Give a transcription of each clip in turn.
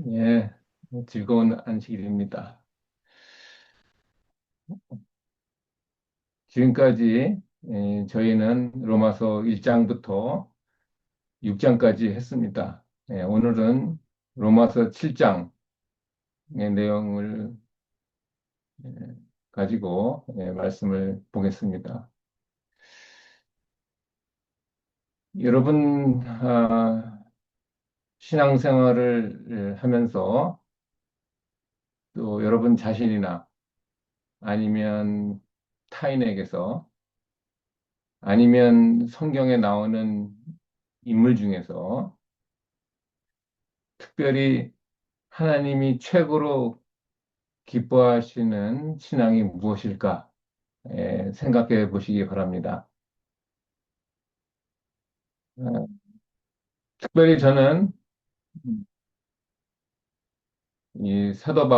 예, 즐거운 안식일입니다. 지금까지 저희는 로마서 1장부터 6장까지 했습니다. 오늘은 로마서 7장의 내용을 예, 가지고 말씀을 보겠습니다. 여러분, 신앙생활을 하면서 또 여러분 자신이나 아니면 타인에게서 아니면 성경에 나오는 인물 중에서 특별히 하나님이 최고로 기뻐하시는 신앙이 무엇일까? 생각해 보시기 바랍니다. 어, 특별히 저는 이 사도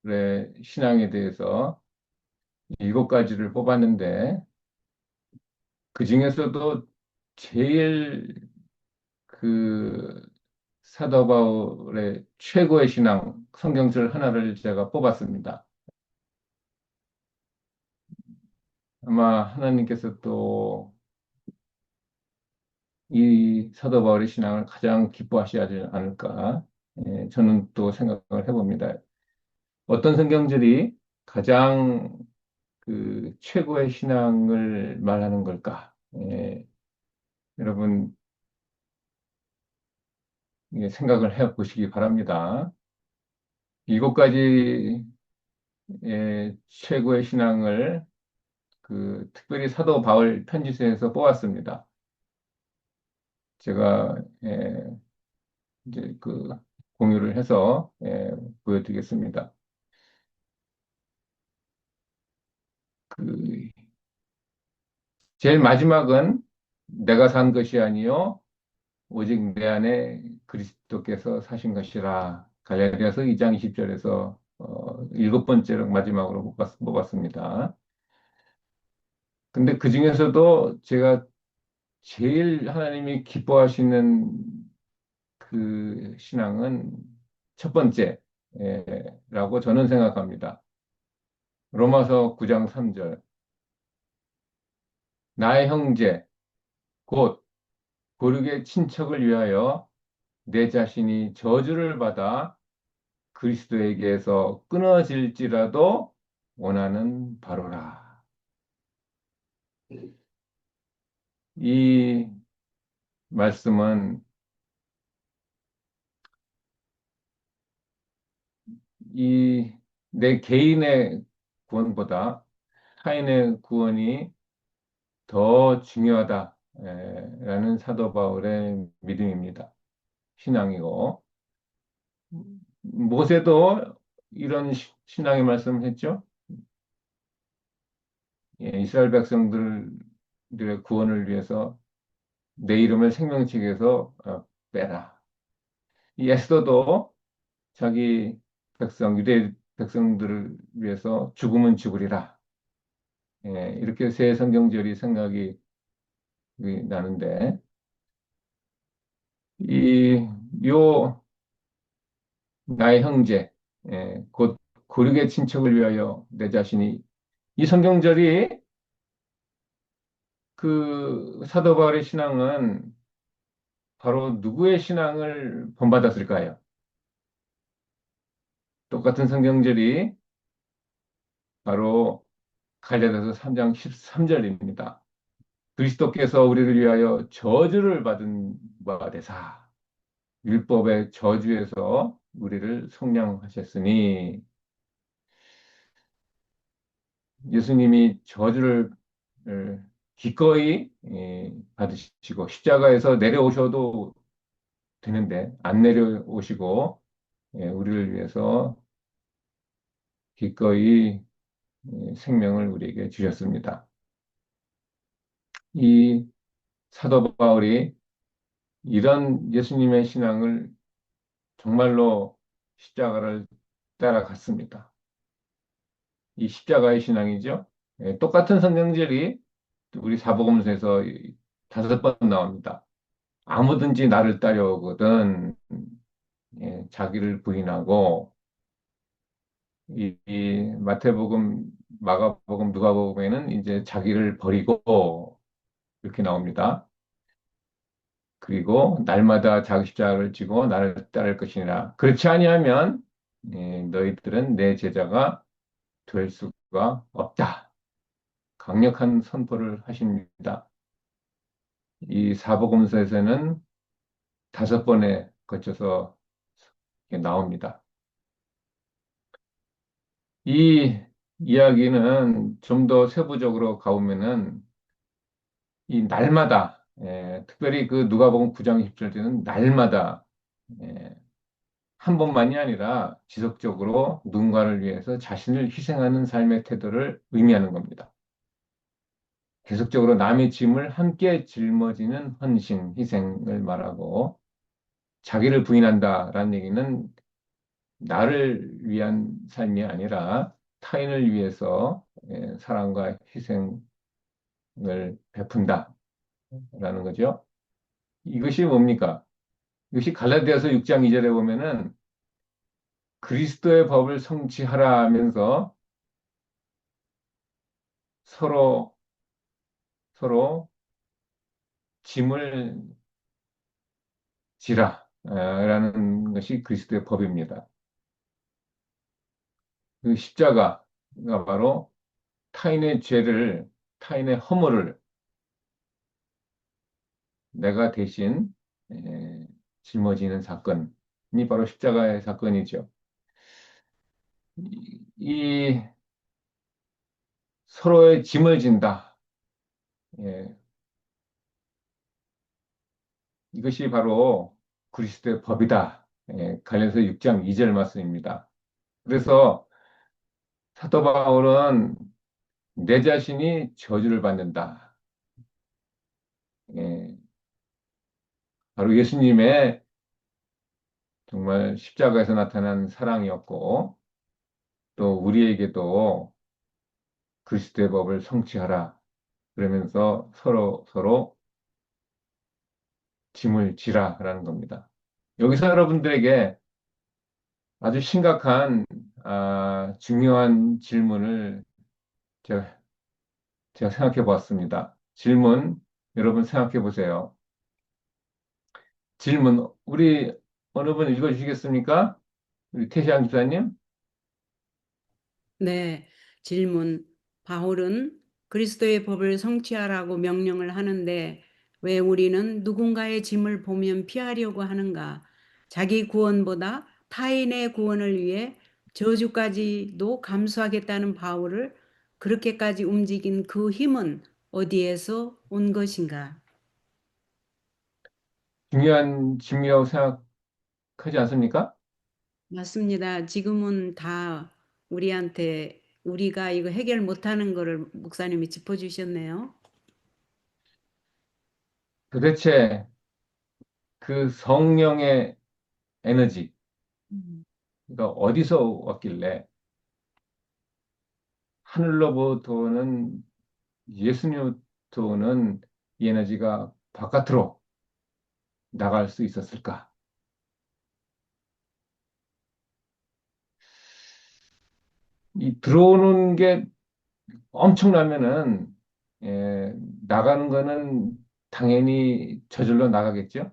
바울의 신앙에 대해서 7가지를 뽑았는데 그 중에서도 제일 그 사도 바울의 최고의 신앙 성경절 하나를 제가 뽑았습니다. 아마 하나님께서 또 이 사도 바울의 신앙을 가장 기뻐하시지 않을까, 저는 또 생각을 해봅니다. 어떤 성경들이 가장 그 최고의 신앙을 말하는 걸까? 여러분, 생각을 해 보시기 바랍니다. 7가지 최고의 신앙을 특별히 사도 바울 편지서에서 뽑았습니다. 제가 이제 공유를 해서 보여드리겠습니다. 그 제일 마지막은 내가 산 것이 아니요 오직 내 안에 그리스도께서 사신 것이라. 갈라디아서 2장 20절에서 7번째로 마지막으로 뽑았습니다. 근데 그 중에서도 제가 제일 하나님이 기뻐하시는 그 신앙은 첫 번째라고 저는 생각합니다. 로마서 9장 3절. 나의 형제 곧 고르게 친척을 위하여 내 자신이 저주를 받아 그리스도에게서 끊어질지라도 원하는 바로라. 이 말씀은 이 내 개인의 구원보다 타인의 구원이 더 중요하다라는 사도 바울의 믿음입니다. 신앙이고 모세도 이런 신앙의 말씀을 했죠. 이스라엘 백성들의 구원을 위해서 내 이름을 생명책에서 빼라. 이 에스더도 자기 유대 백성들을 위해서 죽으면 죽으리라. 이렇게 새 성경절이 생각이 나는데, 요, 나의 형제, 곧 고르게 친척을 위하여 내 자신이, 이 성경절이 그 사도 바울의 신앙은 바로 누구의 신앙을 본받았을까요? 똑같은 성경절이 바로 갈라디아서 3장 13절입니다. 그리스도께서 우리를 위하여 저주를 받은 바 되사 율법의 저주에서 우리를 속량하셨으니. 예수님이 저주를 기꺼이 받으시고 십자가에서 내려오셔도 되는데 안 내려오시고 우리를 위해서 기꺼이 생명을 우리에게 주셨습니다. 이 사도 바울이 이런 예수님의 신앙을 정말로 십자가를 따라갔습니다. 이 십자가의 신앙이죠. 똑같은 성경절이 우리 사복음서에서 5번 나옵니다. 아무든지 나를 따려오거든 자기를 부인하고 이 마태복음, 마가복음, 누가복음에는 이제 자기를 버리고 이렇게 나옵니다. 그리고 날마다 자기 십자가를 지고 나를 따를 것이니라. 그렇지 아니하면 너희들은 내 제자가 될 수가 없다. 강력한 선포를 하십니다. 이 사복음서에서는 5번에 거쳐서 이렇게 나옵니다. 이 이야기는 좀 더 세부적으로 가보면은 이 날마다 특별히 그 누가복음 9장 10절에는 날마다 한 번만이 아니라 지속적으로 누군가를 위해서 자신을 희생하는 삶의 태도를 의미하는 겁니다. 계속적으로 남의 짐을 함께 짊어지는 헌신, 희생을 말하고 자기를 부인한다라는 얘기는 나를 위한 삶이 아니라 타인을 위해서 사랑과 희생을 베푼다라는 거죠. 이것이 뭡니까? 이것이 갈라디아서 6장 2절에 보면은 그리스도의 법을 성취하라 하면서 서로 서로 짐을 지라 라는 것이 그리스도의 법입니다. 그 십자가가 바로 타인의 죄를, 타인의 허물을 내가 대신 에, 짊어지는 사건이 바로 십자가의 사건이죠. 이 서로의 짐을 진다. 예, 이것이 바로 그리스도의 법이다. 갈라디아서 6장 2절 말씀입니다. 그래서 사도 바울은 내 자신이 저주를 받는다. 예, 바로 예수님의 정말 십자가에서 나타난 사랑이었고 또 우리에게도 그리스도의 법을 성취하라. 그러면서 서로 서로 짐을 지라라는 겁니다. 여기서 여러분들에게 아주 심각한 중요한 질문을 제가, 제가 생각해 보았습니다. 질문 여러분 생각해 보세요. 질문 우리 어느 분 읽어 주시겠습니까? 우리 태시안 집사님? 네, 질문. 바울은 그리스도의 법을 성취하라고 명령을 하는데 왜 우리는 누군가의 짐을 보면 피하려고 하는가? 자기 구원보다 타인의 구원을 위해 저주까지도 감수하겠다는 바울을 그렇게까지 움직인 그 힘은 어디에서 온 것인가? 중요한 질문이라고 생각하지 않습니까? 맞습니다. 지금은 다 우리가 이거 해결 못하는 거를 목사님이 짚어주셨네요. 도대체 그 성령의 에너지가 음. 어디서 왔길래 하늘로부터 오는 예수님부터 오는 이 에너지가 바깥으로 나갈 수 있었을까? 이 들어오는 게 엄청나면은 예, 나가는 거는 당연히 저절로 나가겠죠.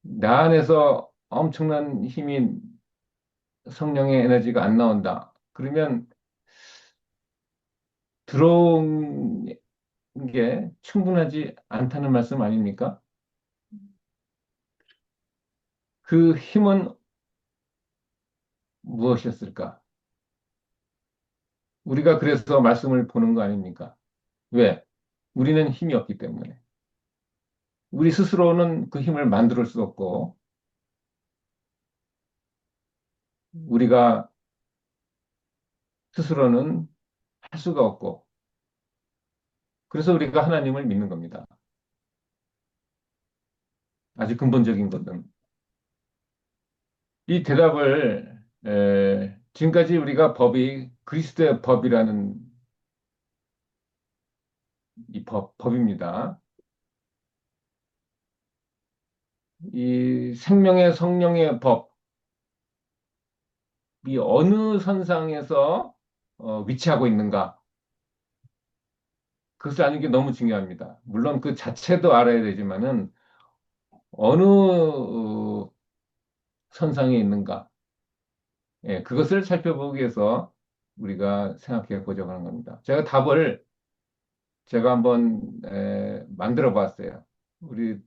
나 안에서 엄청난 힘이 성령의 에너지가 안 나온다. 그러면 들어온 게 충분하지 않다는 말씀 아닙니까? 그 힘은 무엇이었을까? 우리가 그래서 말씀을 보는 거 아닙니까? 왜? 우리는 힘이 없기 때문에. 우리 스스로는 그 힘을 만들 수 없고, 우리가 스스로는 할 수가 없고, 그래서 우리가 하나님을 믿는 겁니다. 아주 근본적인 것은. 이 대답을, 지금까지 우리가 법이 그리스도의 법이라는 이 법입니다. 이 생명의 성령의 법이 어느 선상에서 위치하고 있는가? 그것을 아는 게 너무 중요합니다. 물론 그 자체도 알아야 되지만은 어느 선상에 있는가? 예, 그것을 살펴보기 위해서 우리가 생각해 보자고 하는 겁니다. 제가 답을 제가 한번 만들어 봤어요. 우리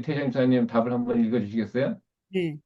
태정사님 답을 한번 읽어 주시겠어요? 네.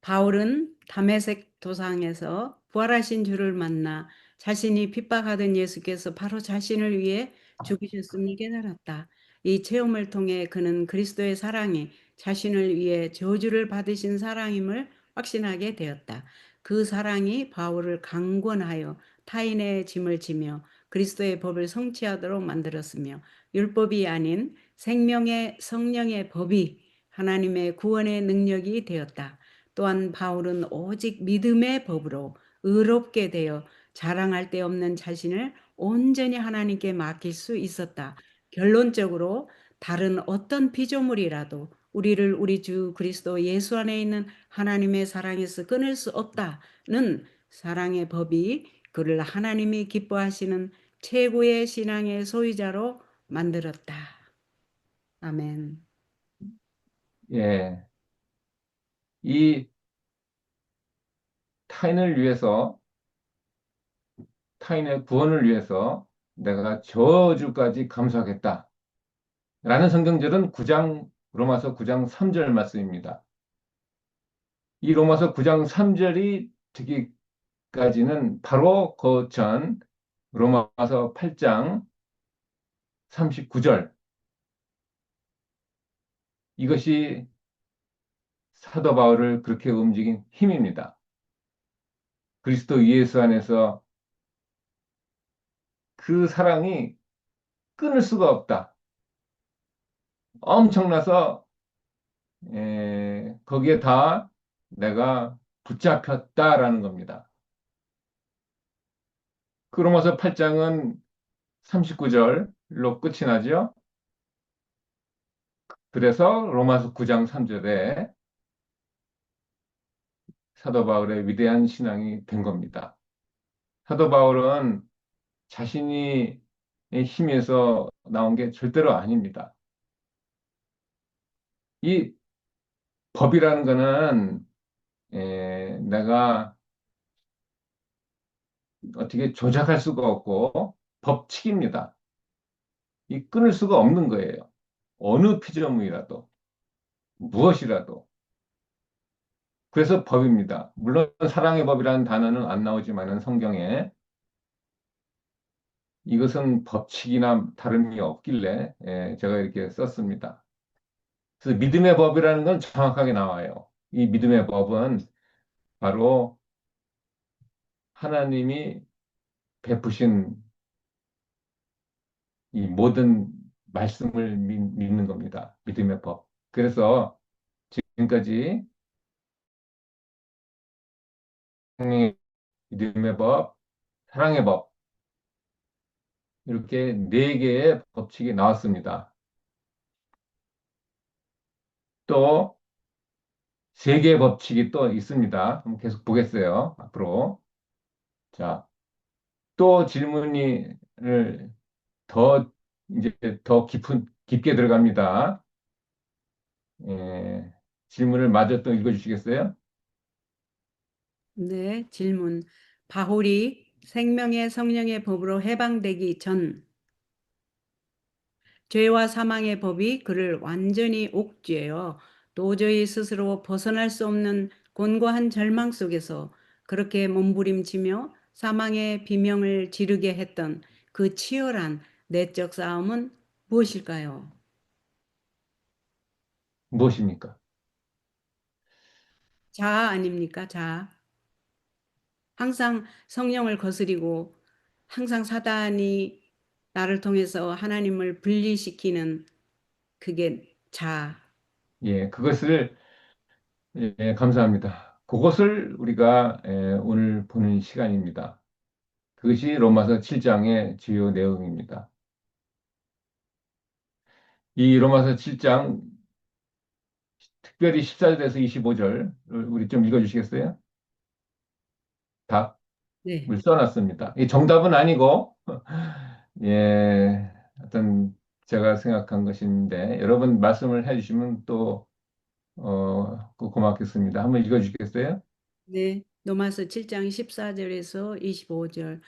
바울은 다메섹 도상에서 부활하신 주를 만나 자신이 핍박하던 예수께서 바로 자신을 위해 죽으셨음을 깨달았다. 이 체험을 통해 그는 그리스도의 사랑이 자신을 위해 저주를 받으신 사랑임을 확신하게 되었다. 그 사랑이 바울을 강권하여 타인의 짐을 지며 그리스도의 법을 성취하도록 만들었으며 율법이 아닌 생명의 성령의 법이 하나님의 구원의 능력이 되었다. 또한 바울은 오직 믿음의 법으로 의롭게 되어 자랑할 데 없는 자신을 온전히 하나님께 맡길 수 있었다. 결론적으로 다른 어떤 피조물이라도 우리를 우리 주 그리스도 예수 안에 있는 하나님의 사랑에서 끊을 수 없다는 사랑의 법이 그를 하나님이 기뻐하시는 최고의 신앙의 소유자로 만들었다. 아멘. 예. 이 타인을 위해서, 타인의 구원을 위해서 내가 저주까지 감수하겠다. 라는 성경절은 로마서 9장 3절 말씀입니다. 이 로마서 9장 3절이 되기까지는 바로 그 전 로마서 8장 39절. 이것이 사도 바울을 그렇게 움직인 힘입니다. 그리스도 예수 안에서 그 사랑이 끊을 수가 없다. 엄청나서 거기에 다 내가 붙잡혔다라는 겁니다. 그 로마서 8장은 39절로 끝이 나죠. 그래서 로마서 9장 3절에 사도 바울의 위대한 신앙이 된 겁니다. 사도 바울은 자신이 힘에서 나온 게 절대로 아닙니다. 이 법이라는 거는 내가 어떻게 조작할 수가 없고 법칙입니다. 이 끊을 수가 없는 거예요. 어느 피조물이라도 무엇이라도. 그래서 법입니다. 물론 사랑의 법이라는 단어는 안 나오지만은 성경에 이것은 법칙이나 다름이 없길래 제가 이렇게 썼습니다. 그래서 믿음의 법이라는 건 정확하게 나와요. 이 믿음의 법은 바로 하나님이 베푸신 이 모든 말씀을 믿는 겁니다. 믿음의 법. 그래서 지금까지 성령의 믿음의 법, 사랑의 법 이렇게 네 개의 법칙이 나왔습니다. 또 세 개의 법칙이 또 있습니다. 한번 계속 보겠어요. 앞으로. 자, 또 질문을 더 이제 더 깊게 들어갑니다. 예, 질문을 마저 또 읽어주시겠어요? 네, 질문. 바울이 생명의 성령의 법으로 해방되기 전 죄와 사망의 법이 그를 완전히 옥죄어 도저히 스스로 벗어날 수 없는 곤고한 절망 속에서 그렇게 몸부림치며 사망의 비명을 지르게 했던 그 치열한 내적 싸움은 무엇일까요? 무엇입니까? 자아 아닙니까? 자아. 항상 성령을 거스리고 항상 사단이 나를 통해서 하나님을 분리시키는 그게 자아. 예, 그것을 감사합니다. 그것을 우리가 오늘 보는 시간입니다. 그것이 로마서 7장의 주요 내용입니다. 이 로마서 7장 특별히 14절에서 25절 우리 좀 읽어주시겠어요? 답을 네. 써놨습니다. 이 정답은 아니고 예, 어떤 제가 생각한 것인데 여러분 말씀을 해주시면 또 고맙겠습니다. 한번 읽어주시겠어요? 네. 로마서 7장 14절에서 25절.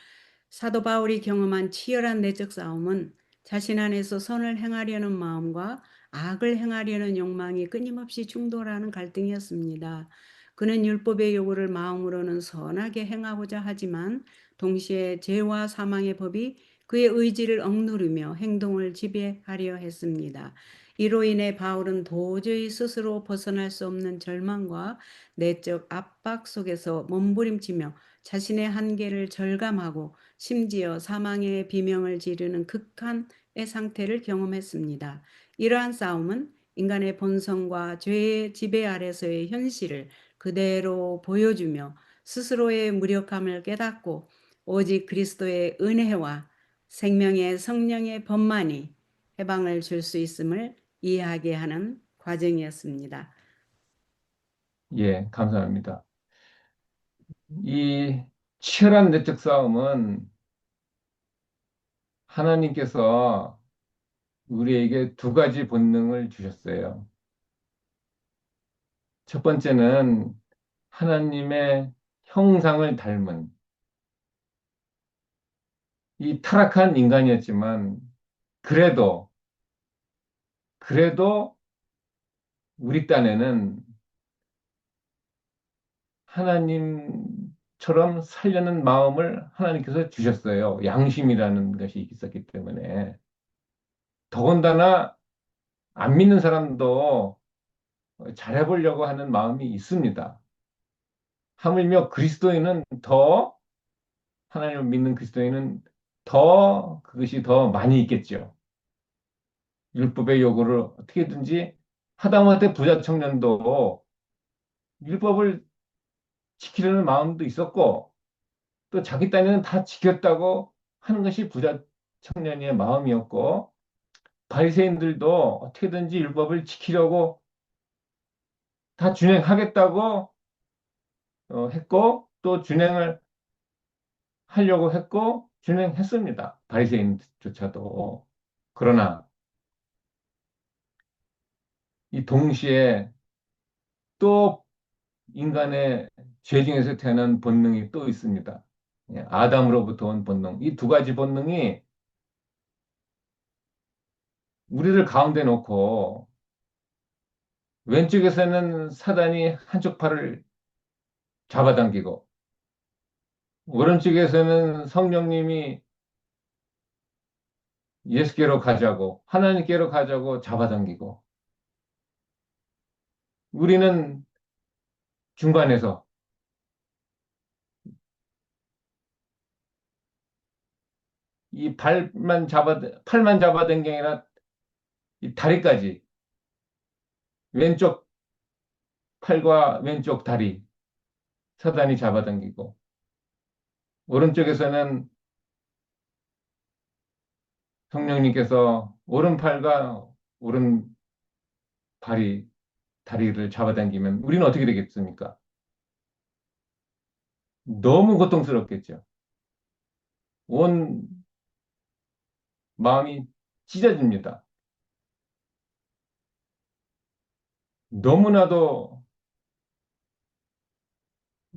사도 바울이 경험한 치열한 내적 싸움은 자신 안에서 선을 행하려는 마음과 악을 행하려는 욕망이 끊임없이 충돌하는 갈등이었습니다. 그는 율법의 요구를 마음으로는 선하게 행하고자 하지만 동시에 죄와 사망의 법이 그의 의지를 억누르며 행동을 지배하려 했습니다. 이로 인해 바울은 도저히 스스로 벗어날 수 없는 절망과 내적 압박 속에서 몸부림치며 자신의 한계를 절감하고 심지어 사망의 비명을 지르는 극한의 상태를 경험했습니다. 이러한 싸움은 인간의 본성과 죄의 지배 아래서의 현실을 그대로 보여주며 스스로의 무력함을 깨닫고 오직 그리스도의 은혜와 생명의 성령의 법만이 해방을 줄 수 있음을 이해하게 하는 과정이었습니다. 예, 감사합니다. 이 치열한 내적 싸움은 하나님께서 우리에게 두 가지 본능을 주셨어요. 첫 번째는 하나님의 형상을 닮은 이 타락한 인간이었지만 그래도 그래도 우리 딴에는 하나님처럼 살려는 마음을 하나님께서 주셨어요. 양심이라는 것이 있었기 때문에. 더군다나 안 믿는 사람도 잘해보려고 하는 마음이 있습니다. 하물며 그리스도인은 더, 하나님을 믿는 그리스도인은 더 그것이 더 많이 있겠죠. 율법의 요구를 어떻게든지 하다못해 부자 청년도 율법을 지키려는 마음도 있었고 또 자기 딴에는 다 지켰다고 하는 것이 부자 청년의 마음이었고 바리새인들도 어떻게든지 율법을 지키려고 다 준행하겠다고 했고 또 준행을 하려고 했고 준행했습니다. 바리새인조차도. 그러나 이 동시에 또 인간의 죄 중에서 태어난 본능이 또 있습니다. 예, 아담으로부터 온 본능. 이 두 가지 본능이 우리를 가운데 놓고 왼쪽에서는 사단이 한쪽 팔을 잡아당기고 오른쪽에서는 성령님이 예수께로 가자고 하나님께로 가자고 잡아당기고 우리는 중간에서 이 팔만 잡아당긴 게 아니라 이 다리까지 왼쪽 팔과 왼쪽 다리 사단이 잡아당기고 오른쪽에서는 성령님께서 오른팔과 오른발이 다리를 잡아당기면 우리는 어떻게 되겠습니까? 너무 고통스럽겠죠. 온 마음이 찢어집니다. 너무나도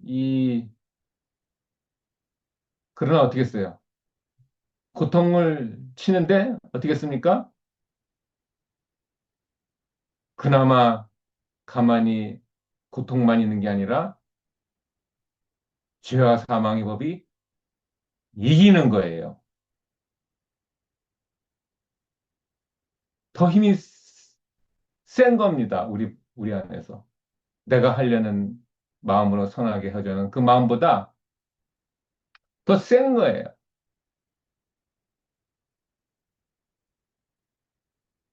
이 그러나 어떻게 했어요? 고통을 치는데 어떻게 했습니까? 그나마 가만히 고통만 있는 게 아니라 죄와 사망의 법이 이기는 거예요. 더 힘이 센 겁니다. 우리 안에서. 내가 하려는 마음으로 선하게 하자는 그 마음보다 더 센 거예요.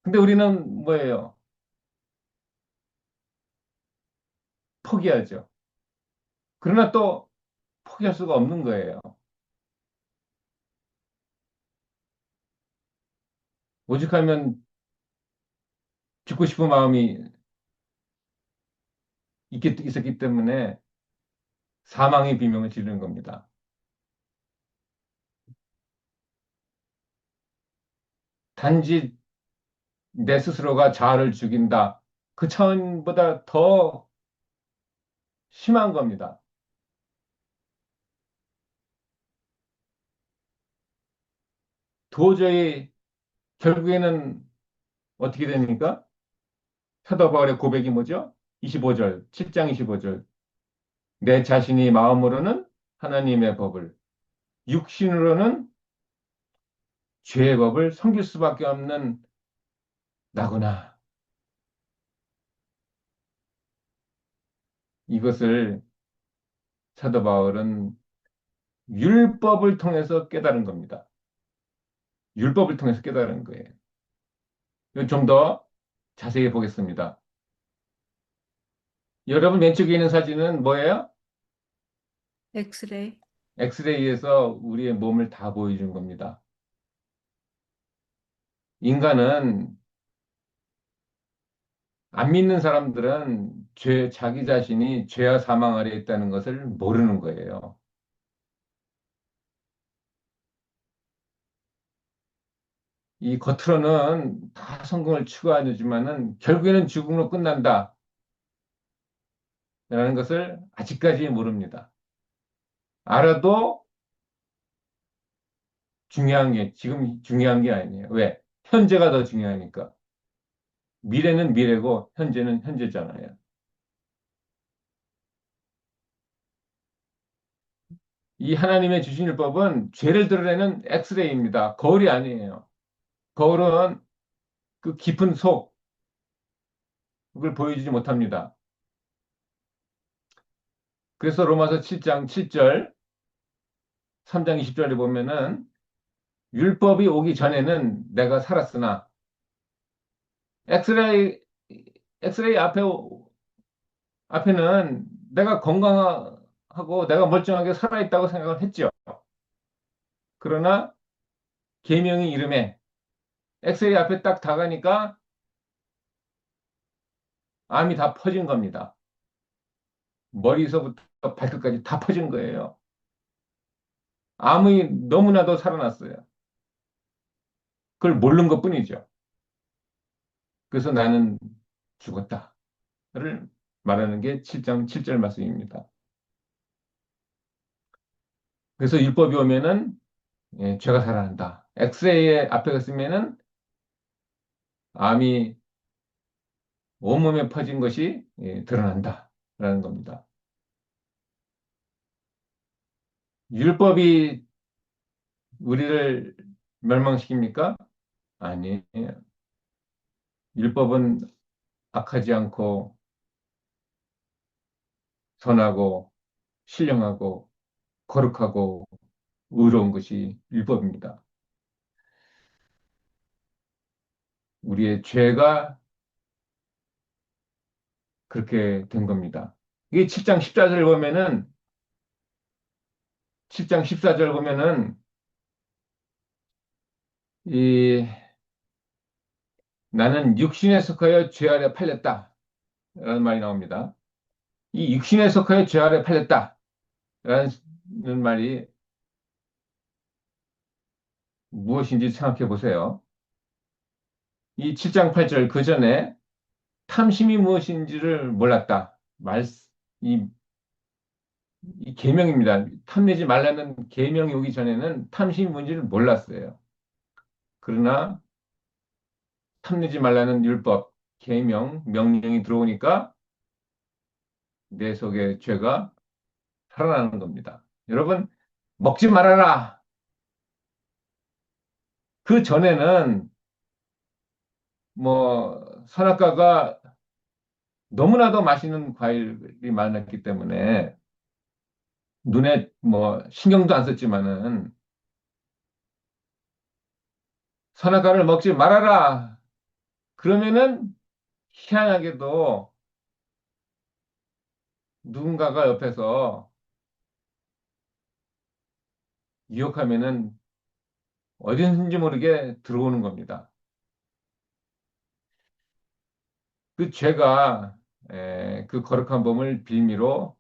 근데 우리는 뭐예요? 포기하죠. 그러나 또 포기할 수가 없는 거예요. 오죽하면 죽고 싶은 마음이 있었기 때문에 사망의 비명을 지르는 겁니다. 단지 내 스스로가 자아를 죽인다. 그 차원보다 더 심한 겁니다. 도저히 결국에는 어떻게 됩니까? 사도 바울의 고백이 뭐죠? 25절, 7장 25절. 내 자신이 마음으로는 하나님의 법을, 육신으로는 죄의 법을 섬길 수밖에 없는 나구나. 이것을 사도 바울은 율법을 통해서 깨달은 겁니다. 율법을 통해서 깨달은 거예요. 좀 더 자세히 보겠습니다. 여러분 왼쪽에 있는 사진은 뭐예요? 엑스레이. 엑스레이에서 우리의 몸을 다 보여준 겁니다. 인간은 안 믿는 사람들은 자기 자신이 죄와 사망 아래 있다는 것을 모르는 거예요. 이 겉으로는 다 성공을 추구하지만은 결국에는 죽음으로 끝난다라는 것을 아직까지 모릅니다. 알아도 지금 중요한 게 아니에요. 왜? 현재가 더 중요하니까. 미래는 미래고 현재는 현재잖아요. 이 하나님의 주신 율법은 죄를 드러내는 엑스레이입니다. 거울이 아니에요. 거울은 그 깊은 속, 그걸 보여주지 못합니다. 그래서 로마서 7장 7절, 3장 20절에 보면은 율법이 오기 전에는 내가 살았으나 엑스레이, 엑스레이 앞에는 내가 건강하고 내가 멀쩡하게 살아있다고 생각을 했죠. 그러나 계명의 이름에 엑스레이 앞에 딱 다가니까 암이 다 퍼진 겁니다. 머리서부터 발끝까지 다 퍼진 거예요. 암이 너무나도 살아났어요. 그걸 모르는 것뿐이죠. 그래서 나는 죽었다를 말하는 게 7장 7절 말씀입니다. 그래서 율법이 오면은 죄가 살아난다. 엑스레이에 앞에 갔으면은 암이 온몸에 퍼진 것이 드러난다라는 겁니다. 율법이 우리를 멸망시킵니까? 아니에요. 율법은 악하지 않고 선하고 신령하고 거룩하고 의로운 것이 율법입니다. 우리의 죄가 그렇게 된 겁니다. 이게 7장 14절 보면은 7장 14절 보면은 이 나는 육신에 속하여 죄 아래 팔렸다 라는 말이 나옵니다. 이 육신에 속하여 죄 아래 팔렸다 라는 말이 무엇인지 생각해 보세요. 이 7장 8절 그 전에 탐심이 무엇인지를 몰랐다. 이, 이 계명입니다. 탐내지 말라는 계명이 오기 전에는 탐심이 뭔지를 몰랐어요. 그러나 탐내지 말라는 율법, 계명, 명령이 들어오니까 내 속에 죄가 살아나는 겁니다. 여러분, 먹지 말아라. 그 전에는 선악과가 너무나도 맛있는 과일이 많았기 때문에 눈에 신경도 안 썼지만은 선악과를 먹지 말아라. 그러면은 희한하게도 누군가가 옆에서 유혹하면은 어딘지 모르게 들어오는 겁니다. 그 죄가 그 거룩한 범을 빌미로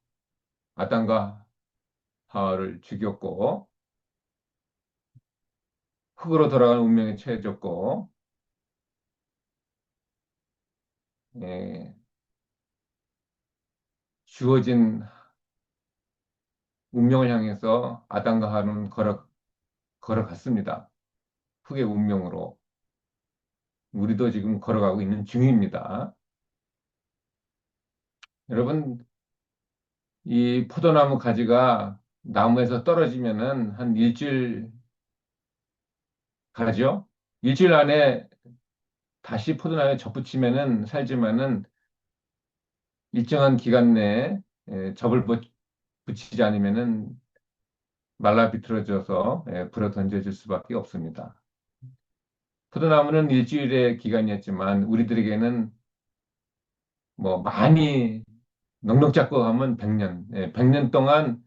아담과 하와를 죽였고 흙으로 돌아가는 운명에 처해졌고 예, 주어진 운명을 향해서 아담과 하와는 걸어갔습니다. 흙의 운명으로 우리도 지금 걸어가고 있는 중입니다. 여러분, 이 포도나무 가지가 나무에서 떨어지면은 한 일주일 가죠? 일주일 안에 다시 포도나무에 접붙이면은 살지만은 일정한 기간 내에 접을 붙이지 않으면은 말라 비틀어져서 불어 던져질 수밖에 없습니다. 포도나무는 일주일의 기간이었지만 우리들에게는 뭐 많이 넉넉 잡고 하면 100년, 100년 동안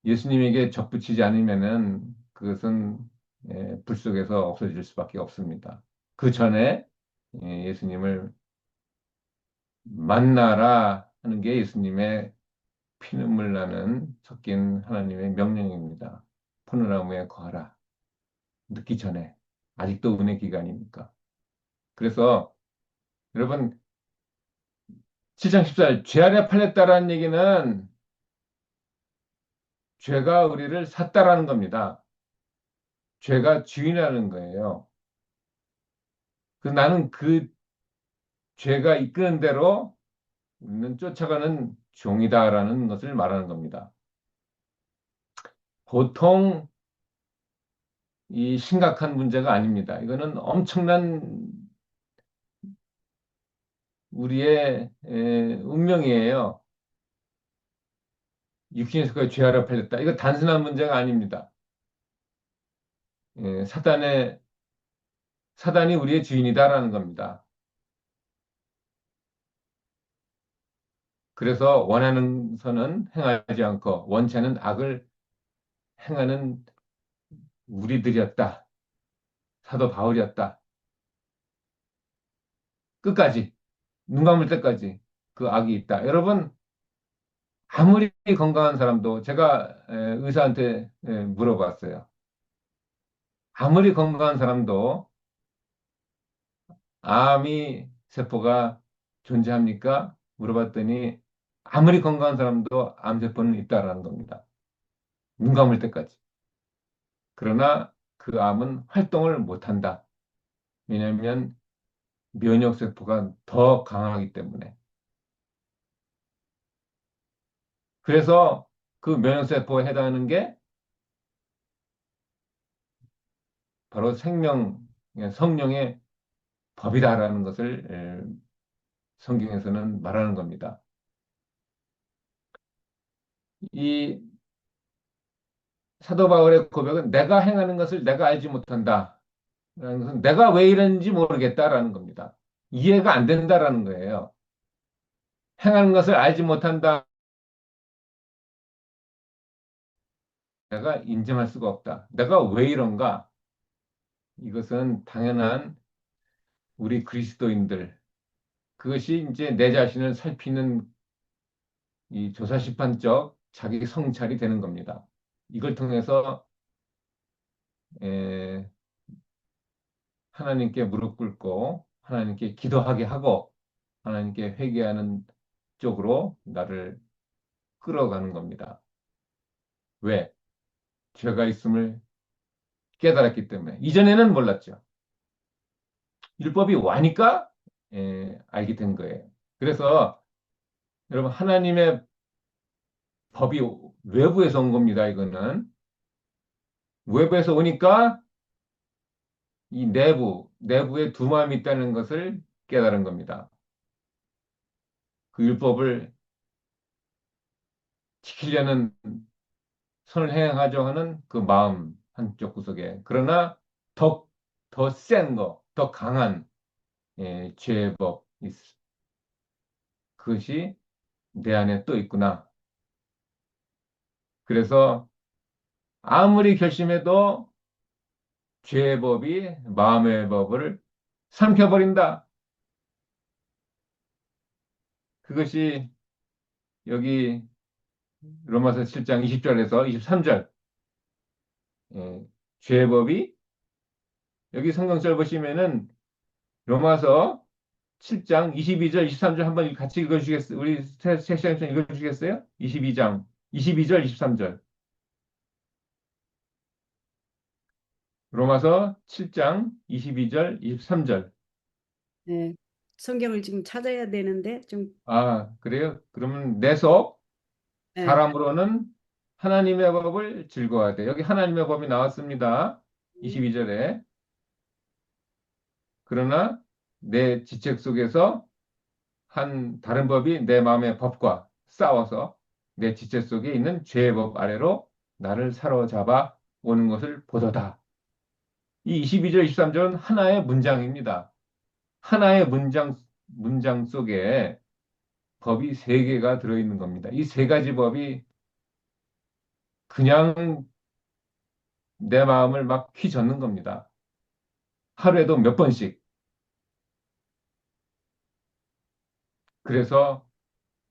예수님에게 접붙이지 않으면은 그것은 불 속에서 없어질 수밖에 없습니다. 그 전에 예수님을 만나라 하는 게 예수님의 피눈물 나는 섞인 하나님의 명령입니다. 포도나무에 거하라. 늦기 전에. 아직도 은혜 기간이니까. 그래서 여러분 7장 14절 죄 아래 팔렸다라는 얘기는 죄가 우리를 샀다라는 겁니다. 죄가 주인이라는 거예요. 나는 그 죄가 이끄는 대로 우리는 쫓아가는 종이다라는 것을 말하는 겁니다. 보통 이 심각한 문제가 아닙니다. 이거는 엄청난 우리의 운명이에요. 육신의 속에 죄하라 팔렸다. 이거 단순한 문제가 아닙니다. 사단이 우리의 주인이다라는 겁니다. 그래서 원하는 선은 행하지 않고 원치는 악을 행하는 우리들이었다. 사도 바울이었다. 끝까지 눈 감을 때까지 그 악이 있다. 여러분 아무리 건강한 사람도 제가 의사한테 물어봤어요. 아무리 건강한 사람도 암이 세포가 존재합니까? 물어봤더니 아무리 건강한 사람도 암세포는 있다라는 겁니다. 눈 감을 때까지. 그러나 그 암은 활동을 못한다. 왜냐하면 면역세포가 더 강하기 때문에. 그래서 그 면역세포에 해당하는 게 바로 성령의 법이다라는 것을 성경에서는 말하는 겁니다. 이 사도 바울의 고백은 내가 행하는 것을 내가 알지 못한다. 라는 것은 내가 왜 이러는지 모르겠다라는 겁니다. 이해가 안 된다라는 거예요. 행하는 것을 알지 못한다. 내가 인정할 수가 없다. 내가 왜 이런가? 이것은 당연한 우리 그리스도인들. 그것이 이제 내 자신을 살피는 이 조사심판적 자기 성찰이 되는 겁니다. 이걸 통해서 에, 하나님께 무릎 꿇고 하나님께 기도하게 하고 하나님께 회개하는 쪽으로 나를 끌어가는 겁니다. 왜? 죄가 있음을 깨달았기 때문에. 이전에는 몰랐죠. 율법이 와니까 알게 된 거예요. 그래서 여러분 하나님의 법이 외부에서 온 겁니다. 이거는 외부에서 오니까 이 내부에 두 마음이 있다는 것을 깨달은 겁니다. 그 율법을 지키려는 선을 행하려 하는 그 마음 한쪽 구석에 그러나 더 센 거, 더 강한 죄의 법 그것이 내 안에 또 있구나. 그래서 아무리 결심해도 죄의 법이 마음의 법을 삼켜버린다. 그것이 여기 로마서 7장 20절에서 23절, 죄법이, 여기 성경절 보시면은 로마서 7장 22절, 23절 한번 같이 읽어주시겠어요? 우리 세 시간 좀 읽어주시겠어요? 22장, 22절, 23절. 로마서 7장 22절, 23절. 네. 성경을 지금 찾아야 되는데 좀 아, 그래요? 그러면 내 속 예. 사람으로는 하나님의 법을 즐거워하되. 여기 하나님의 법이 나왔습니다. 22절에. 그러나 내 지책 속에서 한 다른 법이 내 마음의 법과 싸워서 내 지체 속에 있는 죄의 법 아래로 나를 사로잡아 오는 것을 보도다. 이 22절, 23절은 하나의 문장입니다. 하나의 문장 속에 법이 세 개가 들어있는 겁니다. 이 세 가지 법이 그냥 내 마음을 막 휘젓는 겁니다. 하루에도 몇 번씩. 그래서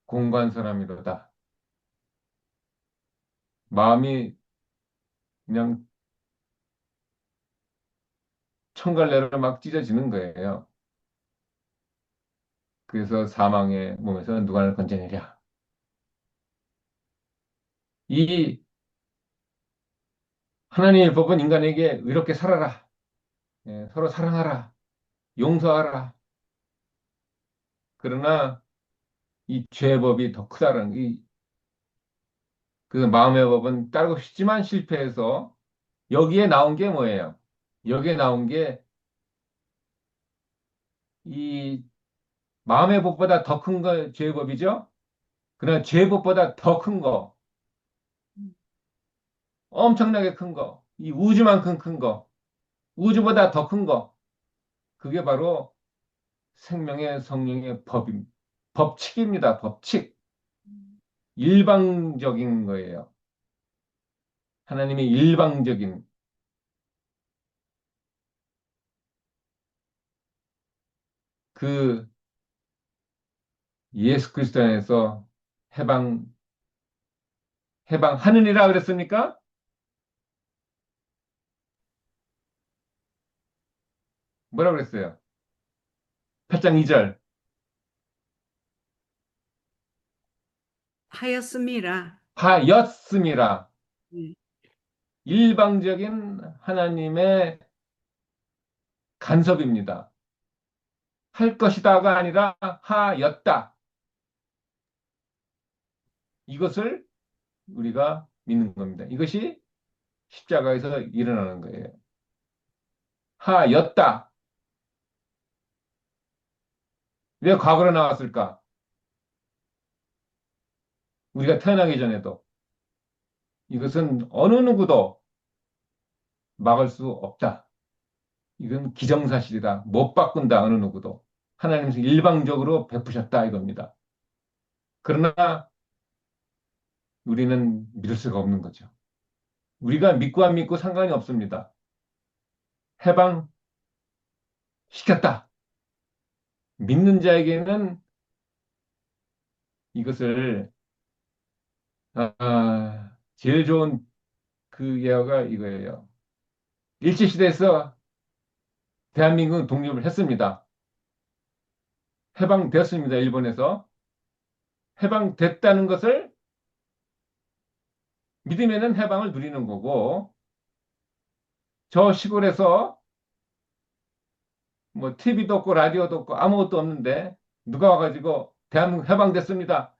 공부한 사람이로다. 마음이 그냥 천갈래로 막 찢어지는 거예요. 그래서 사망의 몸에서 누가 를 건져내랴. 이 하나님의 법은 인간에게 이렇게 살아라. 서로 사랑하라. 용서하라. 그러나 이 죄의 법이 더 크다는 그 마음의 법은 따르고 싶지만 실패해서 여기에 나온 게 뭐예요? 여기에 나온 게 이 마음의 법보다 더 큰 거 죄의 법이죠? 그러나 죄의 법보다 더 큰 거, 엄청나게 큰 거, 이 우주만큼 큰 거, 우주보다 더 큰 거, 그게 바로 생명의 성령의 법칙입니다. 법칙. 일방적인 거예요. 하나님의 일방적인 그 예수 그리스도 안에서 해방, 해방하느니라 그랬습니까? 뭐라 그랬어요? 8장 2절. 하였음이라. 하였음이라. 예. 일방적인 하나님의 간섭입니다. 할 것이다가 아니라 하였다. 이것을 우리가 믿는 겁니다. 이것이 십자가에서 일어나는 거예요. 하였다. 왜 과거로 나왔을까? 우리가 태어나기 전에도 이것은 어느 누구도 막을 수 없다. 이건 기정사실이다. 못 바꾼다. 어느 누구도. 하나님께서 일방적으로 베푸셨다 이겁니다. 그러나 우리는 믿을 수가 없는 거죠. 우리가 믿고 안 믿고 상관이 없습니다. 해방시켰다. 믿는 자에게는 이것을 제일 좋은 그 예화가 이거예요. 일제시대에서 대한민국은 독립을 했습니다. 해방되었습니다. 일본에서. 해방됐다는 것을 믿으면은 해방을 누리는 거고, 저 시골에서 뭐 TV도 없고 라디오도 없고 아무것도 없는데 누가 와가지고 대한민국 해방됐습니다.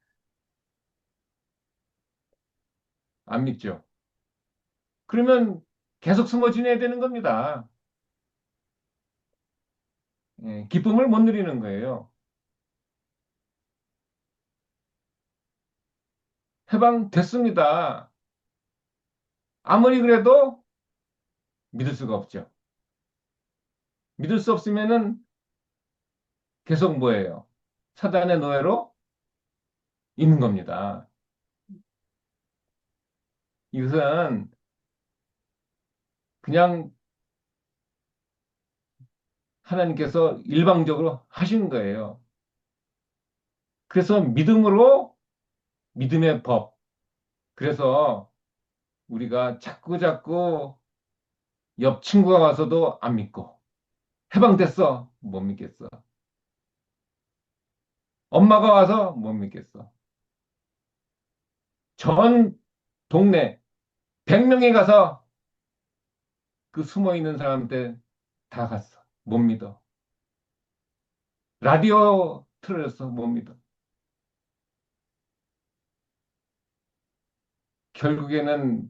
안 믿죠. 그러면 계속 숨어 지내야 되는 겁니다. 기쁨을 못 누리는 거예요. 해방됐습니다. 아무리 그래도 믿을 수가 없죠. 믿을 수 없으면은 계속 뭐예요? 사단의 노예로 있는 겁니다. 이것은 그냥 하나님께서 일방적으로 하신 거예요. 그래서 믿음으로 믿음의 법. 그래서 우리가 자꾸 자꾸 옆 친구가 와서도 안 믿고 해방됐어. 못 믿겠어. 엄마가 와서 못 믿겠어. 전 동네 100명이 가서 그 숨어 있는 사람한테 다 갔어. 못 믿어. 라디오 틀어줬어. 못 믿어. 결국에는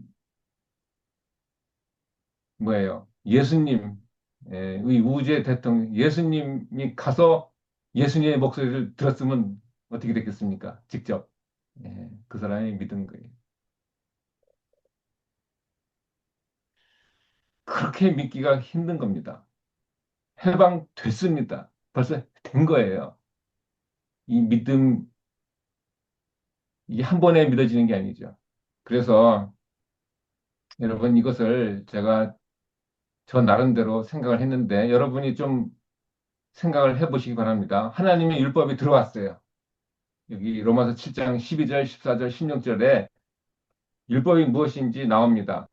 뭐예요? 예수님, 우리 우주의 대통령, 예수님이 가서 예수님의 목소리를 들었으면 어떻게 됐겠습니까? 직접. 그 사람이 믿은 거예요. 그렇게 믿기가 힘든 겁니다. 해방됐습니다. 벌써 된 거예요. 이 믿음, 이게 한 번에 믿어지는 게 아니죠. 그래서 여러분 이것을 제가 저 나름대로 생각을 했는데 여러분이 좀 생각을 해보시기 바랍니다. 하나님의 율법이 들어왔어요. 여기 로마서 7장 12절, 14절, 16절에 율법이 무엇인지 나옵니다.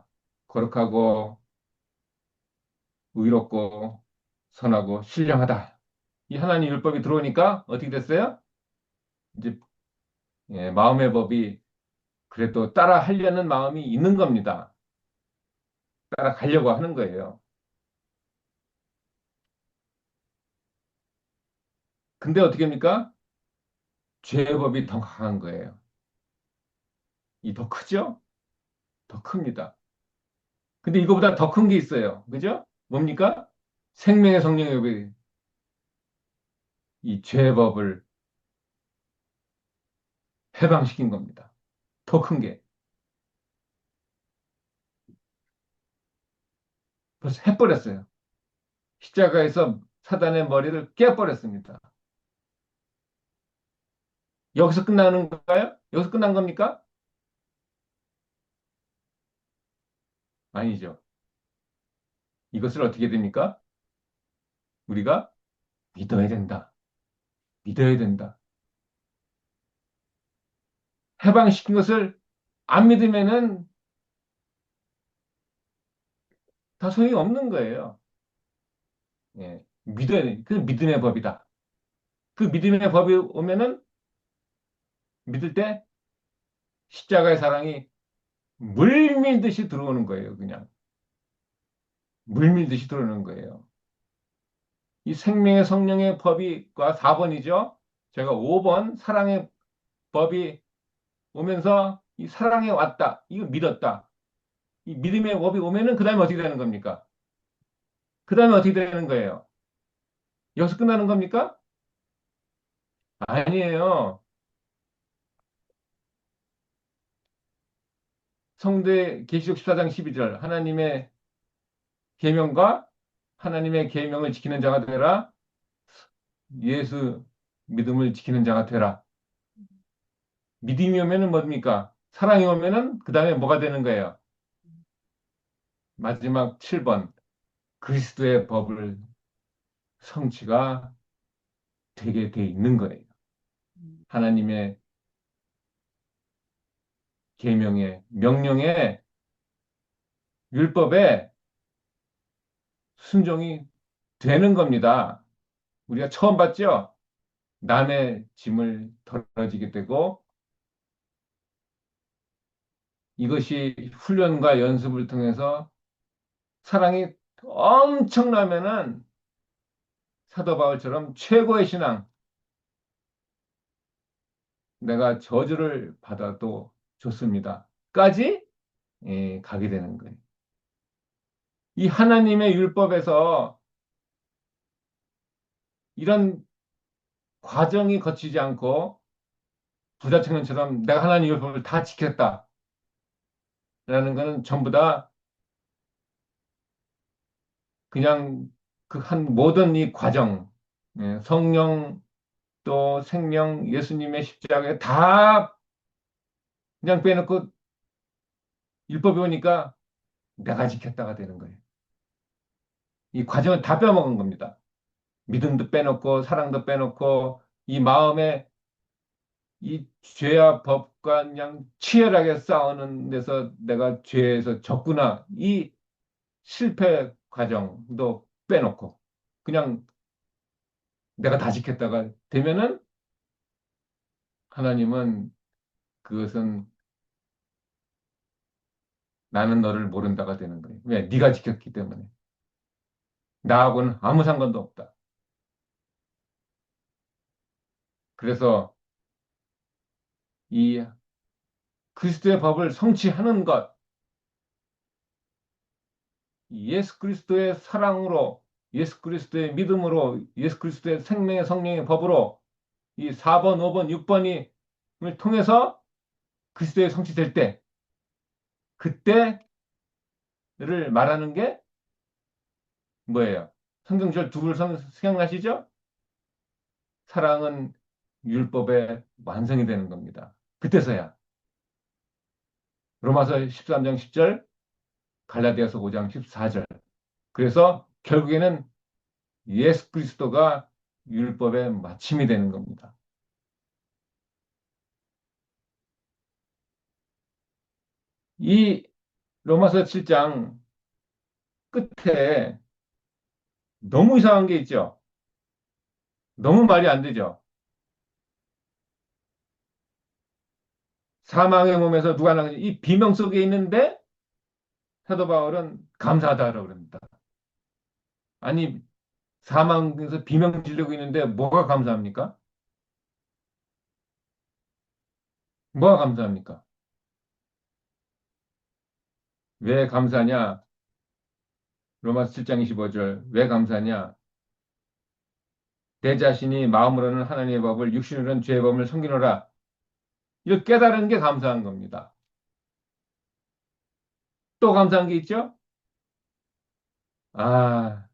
거룩하고 의롭고 선하고 신령하다. 이 하나님 율법이 들어오니까 어떻게 됐어요? 이제 마음의 법이 그래도 따라 하려는 마음이 있는 겁니다. 따라 가려고 하는 거예요. 근데 어떻게 합니까? 죄의 법이 더 강한 거예요. 이 더 크죠? 더 큽니다. 근데 이거보다 더 큰 게 있어요. 그죠? 뭡니까? 생명의 성령의 법이 이 죄의 법을 해방시킨 겁니다. 더 큰 게. 벌써 해버렸어요. 십자가에서 사단의 머리를 깨버렸습니다. 여기서 끝나는 건가요? 여기서 끝난 겁니까? 아니죠. 이것을 어떻게 됩니까? 우리가 믿어야 된다. 믿어야 된다. 해방시킨 것을 안 믿으면은 다 소용이 없는 거예요. 믿어야 돼. 그 믿음의 법이다. 그 믿음의 법이 오면은 믿을 때 십자가의 사랑이 물밀듯이 들어오는 거예요. 그냥 물밀듯이 들어오는 거예요. 이 생명의 성령의 법이과 4번이죠. 제가 5번 사랑의 법이 오면서 이 사랑에 왔다. 이거 믿었다. 이 믿음의 법이 오면은 그 다음에 어떻게 되는 겁니까? 그 다음에 어떻게 되는 거예요? 여기서 끝나는 겁니까? 아니에요. 성대 계시록 14장 12절 하나님의 계명과 하나님의 계명을 지키는 자가 되라. 예수 믿음을 지키는 자가 되라. 믿음이 오면은 뭡니까? 사랑이 오면은 그 다음에 뭐가 되는 거예요? 마지막 7번 그리스도의 법을 성취가 되게 돼 있는 거예요. 하나님의 계명에 명령에 율법에 순종이 되는 겁니다. 우리가 처음 봤죠? 남의 짐을 덜어지게 되고 이것이 훈련과 연습을 통해서 사랑이 엄청나면은 사도 바울처럼 최고의 신앙, 내가 저주를 받아도 좋습니다. 까지 가게 되는 거예요. 이 하나님의 율법에서 이런 과정이 거치지 않고 부자청년처럼 내가 하나님 율법을 다 지켰다라는 것은 전부 다 그냥 그 한 모든 이 과정, 성령 또 생명 예수님의 십자가에 다 그냥 빼놓고 율법이 오니까 내가 지켰다가 되는 거예요. 이 과정을 다 빼먹은 겁니다. 믿음도 빼놓고 사랑도 빼놓고 이 마음에 이 죄와 법과 그냥 치열하게 싸우는 데서 내가 죄에서 졌구나. 이 실패 과정도 빼놓고 그냥 내가 다 지켰다가 되면은 하나님은 그것은 나는 너를 모른다가 되는 거예요. 왜? 네가 지켰기 때문에. 나하고는 아무 상관도 없다. 그래서 이 그리스도의 법을 성취하는 것, 예수 그리스도의 사랑으로, 예수 그리스도의 믿음으로, 예수 그리스도의 생명의 성령의 법으로 이 4번, 5번, 6번이 을 통해서 그리스도의 성취될 때, 그때를 말하는 게 뭐예요? 성경절 두 글 생각나시죠? 사랑은 율법의 완성이 되는 겁니다. 그때서야. 로마서 13장 10절, 갈라디아서 5장 14절. 그래서 결국에는 예수 그리스도가 율법의 마침이 되는 겁니다. 이 로마서 7장 끝에 너무 이상한 게 있죠. 너무 말이 안 되죠. 사망의 몸에서 누가 나이 비명 속에 있는데 사도 바울은 감사하다라고 그럽니다. 아니, 사망에서 비명 지르고 있는데 뭐가 감사합니까? 뭐가 감사합니까? 왜 감사냐? 로마서 7장 25절. 왜 감사냐? 내 자신이 마음으로는 하나님의 법을 육신으로는 죄의 법을 섬기노라. 이걸 깨달은 게 감사한 겁니다. 또 감사한 게 있죠? 아,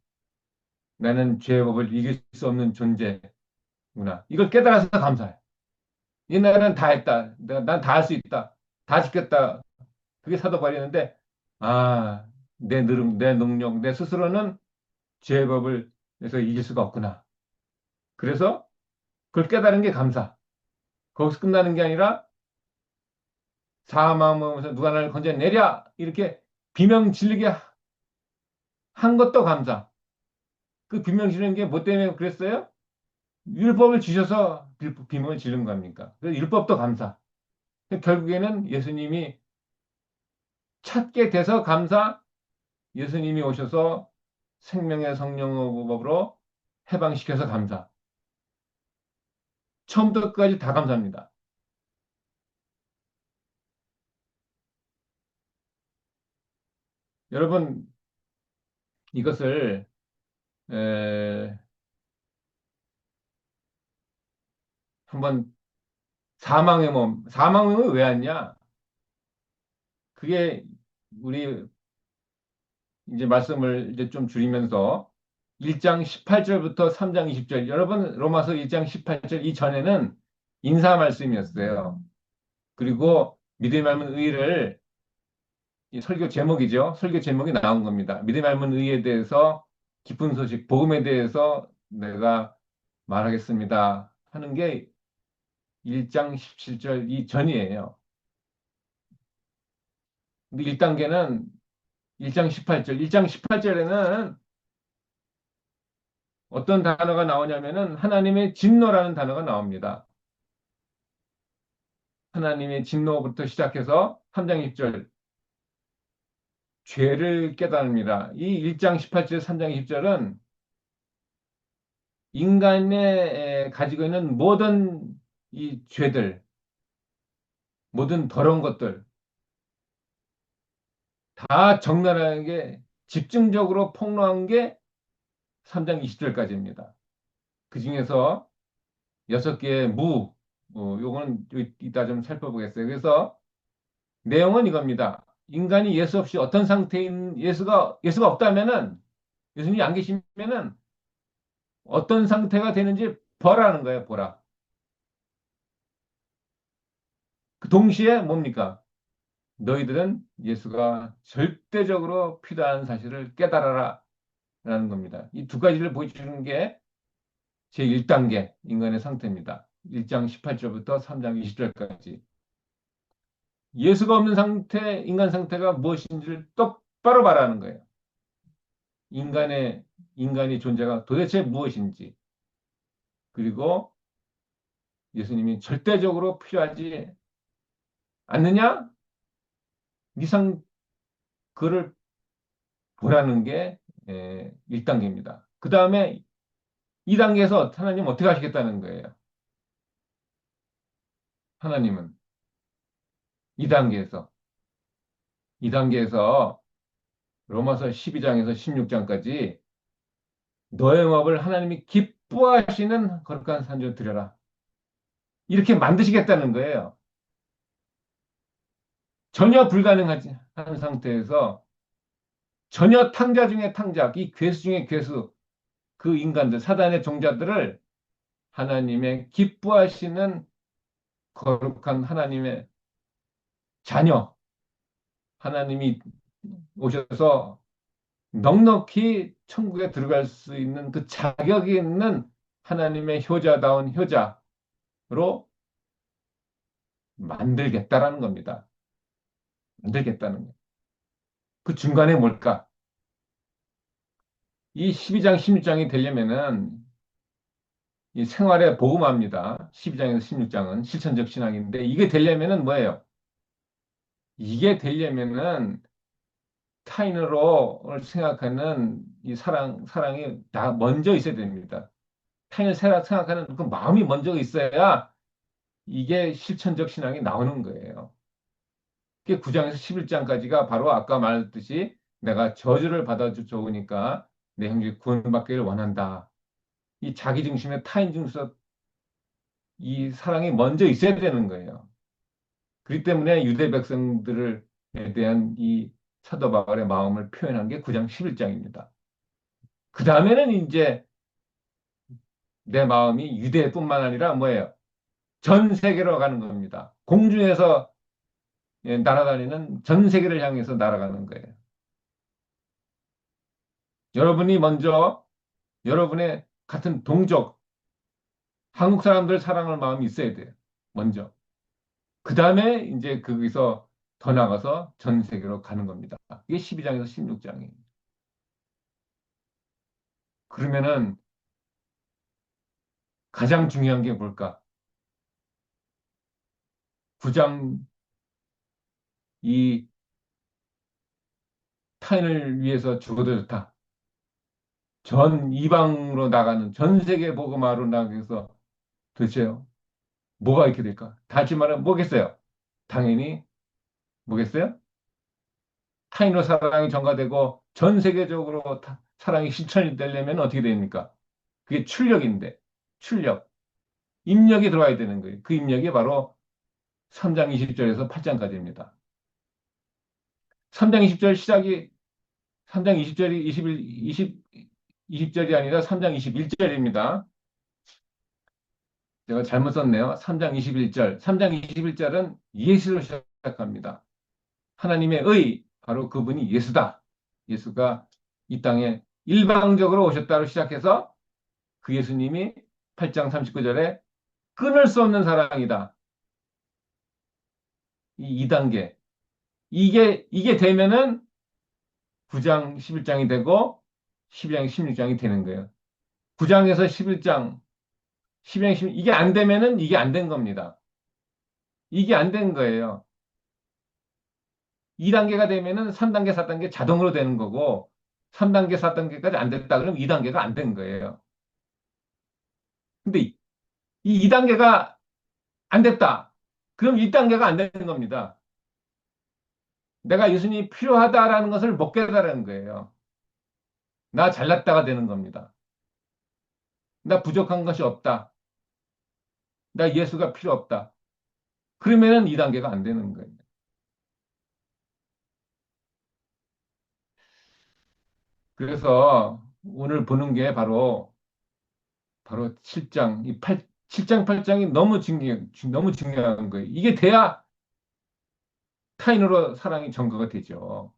나는 죄의 법을 이길 수 없는 존재구나. 이걸 깨달아서 감사해. 옛날에는 다 했다. 난 다 할 수 있다. 다 지켰다. 그게 사도 바울이었는데, 아, 내 느름, 내 능력, 내 스스로는 죄의 법을 해서 이길 수가 없구나. 그래서 그걸 깨달은 게 감사. 거기서 끝나는 게 아니라 사망하면서 누가 나를 건져내랴 이렇게 비명 지르게 한 것도 감사. 그 비명 지르는 게 뭐 때문에 그랬어요? 율법을 주셔서 비명을 지른 겁니까? 그래서 율법도 감사. 결국에는 예수님이 찾게 돼서 감사, 예수님이 오셔서 생명의 성령법으로 해방시켜서 감사. 처음부터 끝까지 다 감사합니다. 여러분, 이것을 에, 한번 사망의 몸이 왜 왔냐? 그게 우리 이제 말씀을 이제 좀 줄이면서 1장 18절부터 3장 20절. 여러분, 로마서 1장 18절 이전에는 인사 말씀이었어요. 그리고 믿음이 닮은 의를 이 설교 제목이죠. 설교 제목이 나온 겁니다. 믿음이 닮은 의에 대해서 기쁜 소식, 복음에 대해서 내가 말하겠습니다. 하는 게 1장 17절 이전이에요. 근데 1단계는 1장 18절. 1장 18절에는 어떤 단어가 나오냐면은 하나님의 진노라는 단어가 나옵니다. 하나님의 진노부터 시작해서 3장 1절 죄를 깨달습니다. 이 1장 18절, 3장 20절은 인간의 가지고 있는 모든 이 죄들, 모든 더러운 것들 다 적나라하게 집중적으로 폭로한 게 3장 20절까지입니다. 그 중에서 6개의 요거는 이따 좀 살펴보겠어요. 그래서 내용은 이겁니다. 인간이 예수 없이 어떤 상태인 예수가 없다면은 예수님이 안 계시면은 어떤 상태가 되는지 보라는 거예요. 보라. 그 동시에 뭡니까? 너희들은 예수가 절대적으로 필요한 사실을 깨달아라 라는 겁니다. 이 두 가지를 보여주는 게 제1단계 인간의 상태입니다. 1장 18절부터 3장 20절까지 예수가 없는 상태, 인간 상태가 무엇인지를 똑바로 말하는 거예요. 인간의, 인간의 존재가 도대체 무엇인지, 그리고 예수님이 절대적으로 필요하지 않느냐? 이상 그를 보라는 게 1단계입니다. 그 다음에 2단계에서 하나님 어떻게 하시겠다는 거예요? 하나님은 2단계에서 2단계에서 로마서 12장에서 16장까지 너의 업을 하나님이 기뻐하시는 거룩한 산전 드려라. 이렇게 만드시겠다는 거예요. 전혀 불가능하지 한 상태에서 전혀 탕자 중에 탕자, 이 괴수 중에 괴수, 그 인간들, 사단의 종자들을 하나님의 기뻐하시는 거룩한 하나님의 자녀, 하나님이 오셔서 넉넉히 천국에 들어갈 수 있는 그 자격이 있는 하나님의 효자다운 효자로 만들겠다라는 겁니다. 만들겠다는 거. 그 중간에 뭘까? 이 12장, 16장이 되려면은 이 생활에 복음화입니다. 12장에서 16장은 실천적 신앙인데 이게 되려면은 뭐예요? 이게 되려면은 타인으로 생각하는 이 사랑이 다 먼저 있어야 됩니다. 타인을 생각하는 그 마음이 먼저 있어야 이게 실천적 신앙이 나오는 거예요. 그게 9장에서 11장까지가 바로 아까 말했듯이 내가 저주를 받아 좋으니까 내 형제 구원받기를 원한다. 이 자기 중심의 타인 중심 이 사랑이 먼저 있어야 되는 거예요. 그렇기 때문에 유대 백성들에 대한 이 사도 바울의 마음을 표현한 게 9장 11장입니다. 그 다음에는 이제 내 마음이 유대뿐만 아니라 뭐예요? 전 세계로 가는 겁니다. 공중에서 날아다니는 전 세계를 향해서 날아가는 거예요. 여러분이 먼저 여러분의 같은 동족, 한국 사람들 사랑할 마음이 있어야 돼요. 먼저. 그 다음에 이제 거기서 더 나가서 전 세계로 가는 겁니다. 이게 12장에서 16장이에요. 그러면은 가장 중요한 게 뭘까? 9장 이 타인을 위해서 죽어도 좋다. 전 이방으로 나가는 전 세계 복음화로 나가기 위해서 도대체 뭐가 이렇게 될까? 다시 말하면 뭐겠어요? 당연히 뭐겠어요? 타인으로 사랑이 전가되고 전 세계적으로 사랑이 실천이 되려면 어떻게 됩니까? 그게 출력인데 출력, 입력이 들어와야 되는 거예요. 그 입력이 바로 3장 20절에서 8장까지입니다. 3장 20절 시작이 3장 20절이 20절이 아니라 3장 21절입니다. 제가 잘못 썼네요. 3장 21절. 3장 21절은 예수로 시작합니다. 하나님의 의, 바로 그분이 예수다. 예수가 이 땅에 일방적으로 오셨다로 시작해서 그 예수님이 8장 39절에 끊을 수 없는 사랑이다. 이 2단계. 이게 되면은 9장 11장이 되고 12장 16장이 되는 거예요. 9장에서 11장, 12장 16, 이게 안 되면은 이게 안 된 겁니다. 이게 안 된 거예요. 2단계가 되면은 3단계, 4단계 자동으로 되는 거고 3단계, 4단계까지 안 됐다 그러면 2단계가 안 된 거예요. 근데 이 2단계가 안 됐다. 그럼 1단계가 안 되는 겁니다. 내가 예수님이 필요하다라는 것을 못 깨달은 거예요. 나 잘났다가 되는 겁니다. 나 부족한 것이 없다. 나 예수가 필요 없다. 그러면은 2단계가 안 되는 거예요. 그래서 오늘 보는 게 바로 7장, 7장, 8장이 너무 중요한 거예요. 이게 돼야 타인으로 사랑이 전가가 되죠.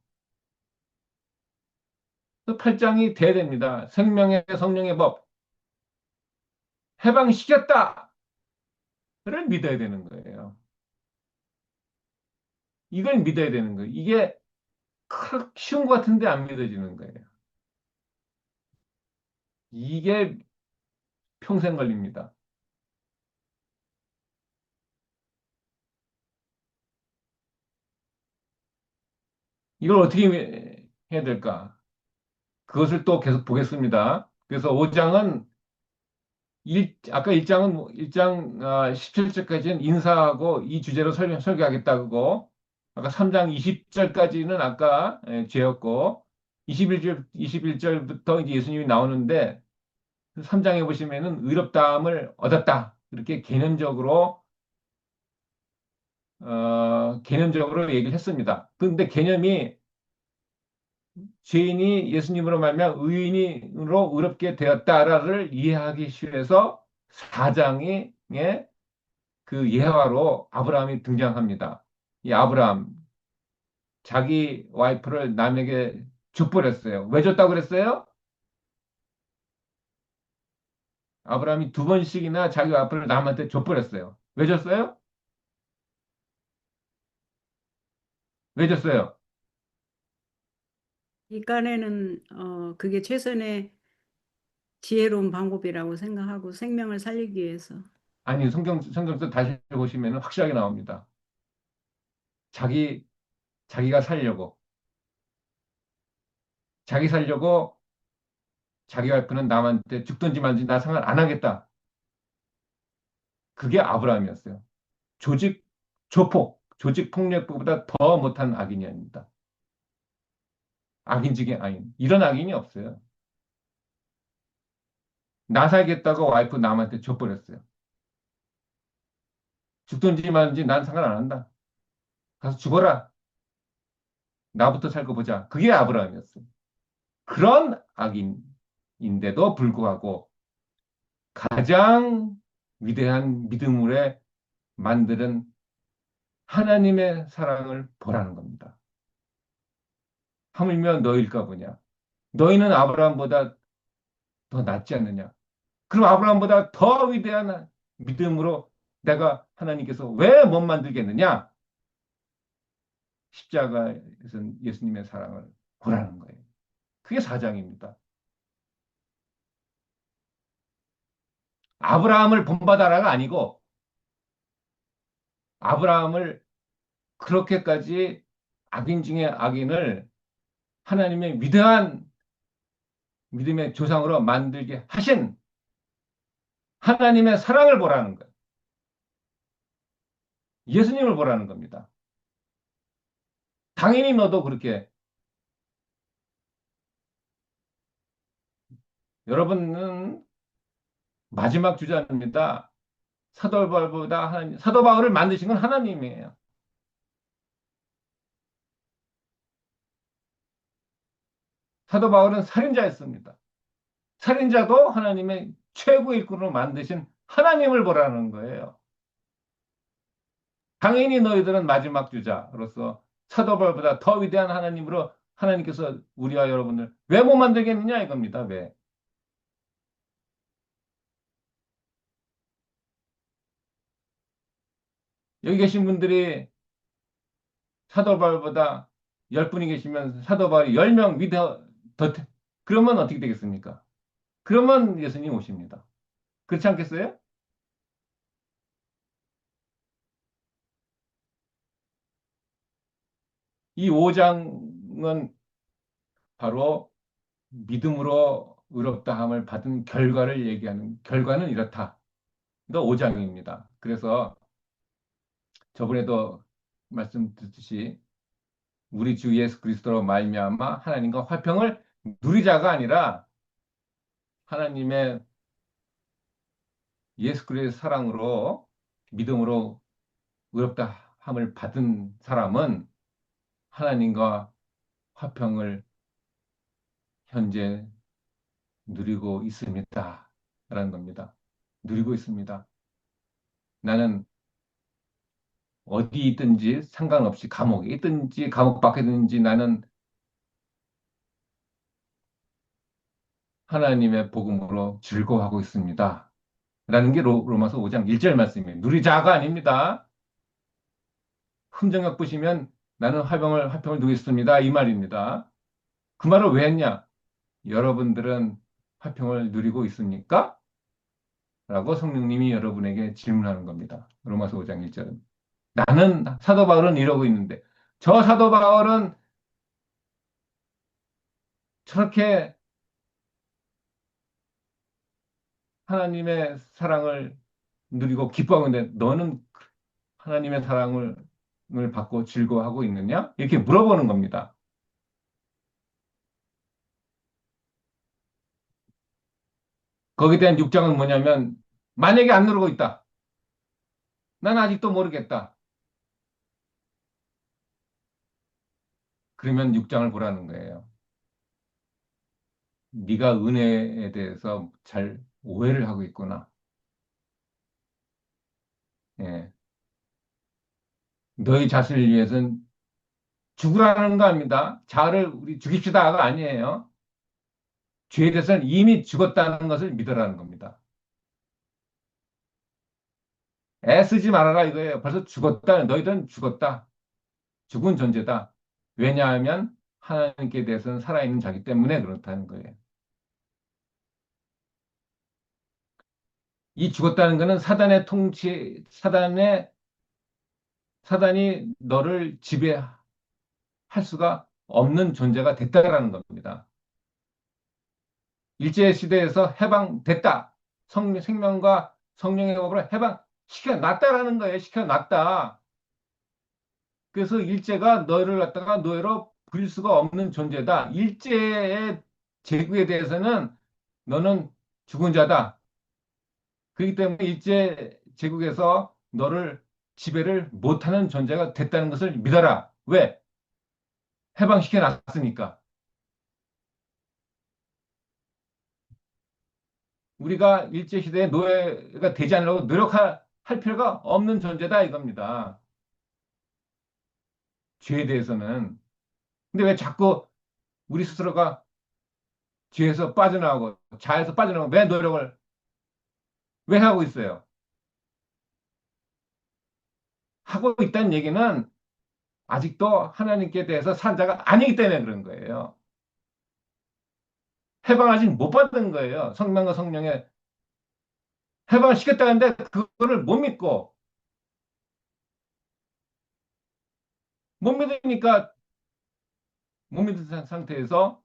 그 8장이 돼야 됩니다. 생명의 성령의 법. 해방시켰다. 믿어야 되는 거예요. 이걸 믿어야 되는 거예요. 이게 쉬운 것 같은데 안 믿어지는 거예요. 이게 평생 걸립니다. 이걸 어떻게 해야 될까? 그것을 또 계속 보겠습니다. 그래서 5장은 아까 1장은 1장 17절까지는 인사하고 이 주제로 설교하겠다고, 아까 3장 20절까지는 아까 죄였고, 21절부터 이제 예수님이 나오는데, 3장에 보시면은 의롭다함을 얻었다. 이렇게 개념적으로 얘기를 했습니다. 그런데 개념이 죄인이 예수님으로 말미암아 의인으로 의롭게 되었다를 이해하기 위해서 4장에 그 예화로 아브라함이 등장합니다. 이 아브라함, 자기 와이프를 남에게 줘버렸어요. 왜 줬다고 그랬어요? 아브라함이 두 번씩이나 자기 와이프를 남한테 줘버렸어요. 왜 줬어요? 왜 줬어요? 이간에는 그게 최선의 지혜로운 방법이라고 생각하고 생명을 살리기 위해서. 아니, 성경서 다시 보시면 확실하게 나옵니다. 자기, 자기가 살려고. 자기 살려고 자기 와이프는 남한테 죽든지 말든지 나 상관 안 하겠다. 그게 아브라함이었어요. 조직, 조직 폭력보다 더 못한 악인이 아닙니다. 악인 중에 악인. 이런 악인이 없어요. 나 살겠다고 와이프 남한테 줘버렸어요. 죽든지 말든지 난 상관 안 한다. 가서 죽어라. 나부터 살고 보자. 그게 아브라함이었어요. 그런 악인인데도 불구하고 가장 위대한 믿음으로 만드는 하나님의 사랑을 보라는 겁니다. 하물며 너희일까 보냐. 너희는 아브라함보다 더 낫지 않느냐. 그럼 아브라함보다 더 위대한 믿음으로 내가 하나님께서 왜 못 만들겠느냐? 십자가에서 예수님의 사랑을 보라는 거예요. 그게 사장입니다. 아브라함을 본받아라가 아니고 아브라함을 그렇게까지 악인 중에 악인을 하나님의 위대한 믿음의 조상으로 만들게 하신 하나님의 사랑을 보라는 거예요. 예수님을 보라는 겁니다. 당연히 너도 그렇게 여러분은 마지막 주자입니다. 사도 바울을 만드신 건 하나님이에요. 사도 바울은 살인자였습니다. 살인자도 하나님의 최고 일꾼으로 만드신 하나님을 보라는 거예요. 당연히 너희들은 마지막 주자로서 사도 바울보다 더 위대한 하나님으로 하나님께서 우리와 여러분을 왜 못 만들겠느냐 이겁니다. 왜? 여기 계신 분들이 사도 바울보다 10분이 계시면 사도 바울이 10명 그러면 어떻게 되겠습니까? 그러면 예수님 오십니다. 그렇지 않겠어요? 이 5장은 바로 믿음으로 의롭다함을 받은 결과를 얘기하는 결과는 이렇다. 이거 5장입니다. 그래서 저번에도 말씀드렸듯이 우리 주 예수 그리스도로 말미암아 하나님과 화평을 누리자가 아니라 하나님의 예수 그리스도의 사랑으로 믿음으로 의롭다함을 받은 사람은 하나님과 화평을 현재 누리고 있습니다. 라는 겁니다. 누리고 있습니다. 나는 어디 있든지 상관없이 감옥에 있든지 감옥 밖에 있든지 나는 하나님의 복음으로 즐거워하고 있습니다. 라는 게 로마서 5장 1절 말씀이에요. 누리자가 아닙니다. 흠정역 보시면 나는 화평을 누리겠습니다. 이 말입니다. 그 말을 왜 했냐? 여러분들은 화평을 누리고 있습니까? 라고 성령님이 여러분에게 질문하는 겁니다. 로마서 5장 1절은. 나는 사도 바울은 이러고 있는데 저 사도 바울은 저렇게 하나님의 사랑을 누리고 기뻐하고 있는데 너는 하나님의 사랑을 받고 즐거워하고 있느냐? 이렇게 물어보는 겁니다. 거기에 대한 육장은 뭐냐면 만약에 안 누르고 있다. 난 아직도 모르겠다. 그러면 육장을 보라는 거예요. 네가 은혜에 대해서 잘 오해를 하고 있구나. 예. 너희 자신을 위해서는 죽으라는 거 아닙니다. 자아를 우리 죽입시다가 아니에요. 죄에 대해서는 이미 죽었다는 것을 믿으라는 겁니다. 애쓰지 말아라 이거예요. 벌써 죽었다. 너희들은 죽었다. 죽은 존재다. 왜냐하면 하나님께 대해서는 살아있는 자기 때문에 그렇다는 거예요. 이 죽었다는 것은 사단이 너를 지배할 수가 없는 존재가 됐다라는 겁니다. 일제 시대에서 해방됐다. 생명과 성령의 법으로 해방시켜놨다라는 거예요. 시켜놨다. 그래서 일제가 너를 갖다가 노예로 부릴 수가 없는 존재다. 일제의 제국에 대해서는 너는 죽은 자다. 그렇기 때문에 일제 제국에서 너를 지배를 못하는 존재가 됐다는 것을 믿어라. 왜? 해방시켜 놨으니까. 우리가 일제시대의 노예가 되지 않으려고 노력할 필요가 없는 존재다 이겁니다. 죄에 대해서는. 근데 왜 자꾸 우리 스스로가 죄에서 빠져나오고 자에서 빠져나오고 왜 노력을 왜 하고 있어요? 하고 있다는 얘기는 아직도 하나님께 대해서 산 자가 아니기 때문에 그런 거예요. 해방하지 못 받은 거예요. 성령과 성령의 해방을 시켰다는데 그거를 못 믿고 못 믿으니까 못 믿은 상태에서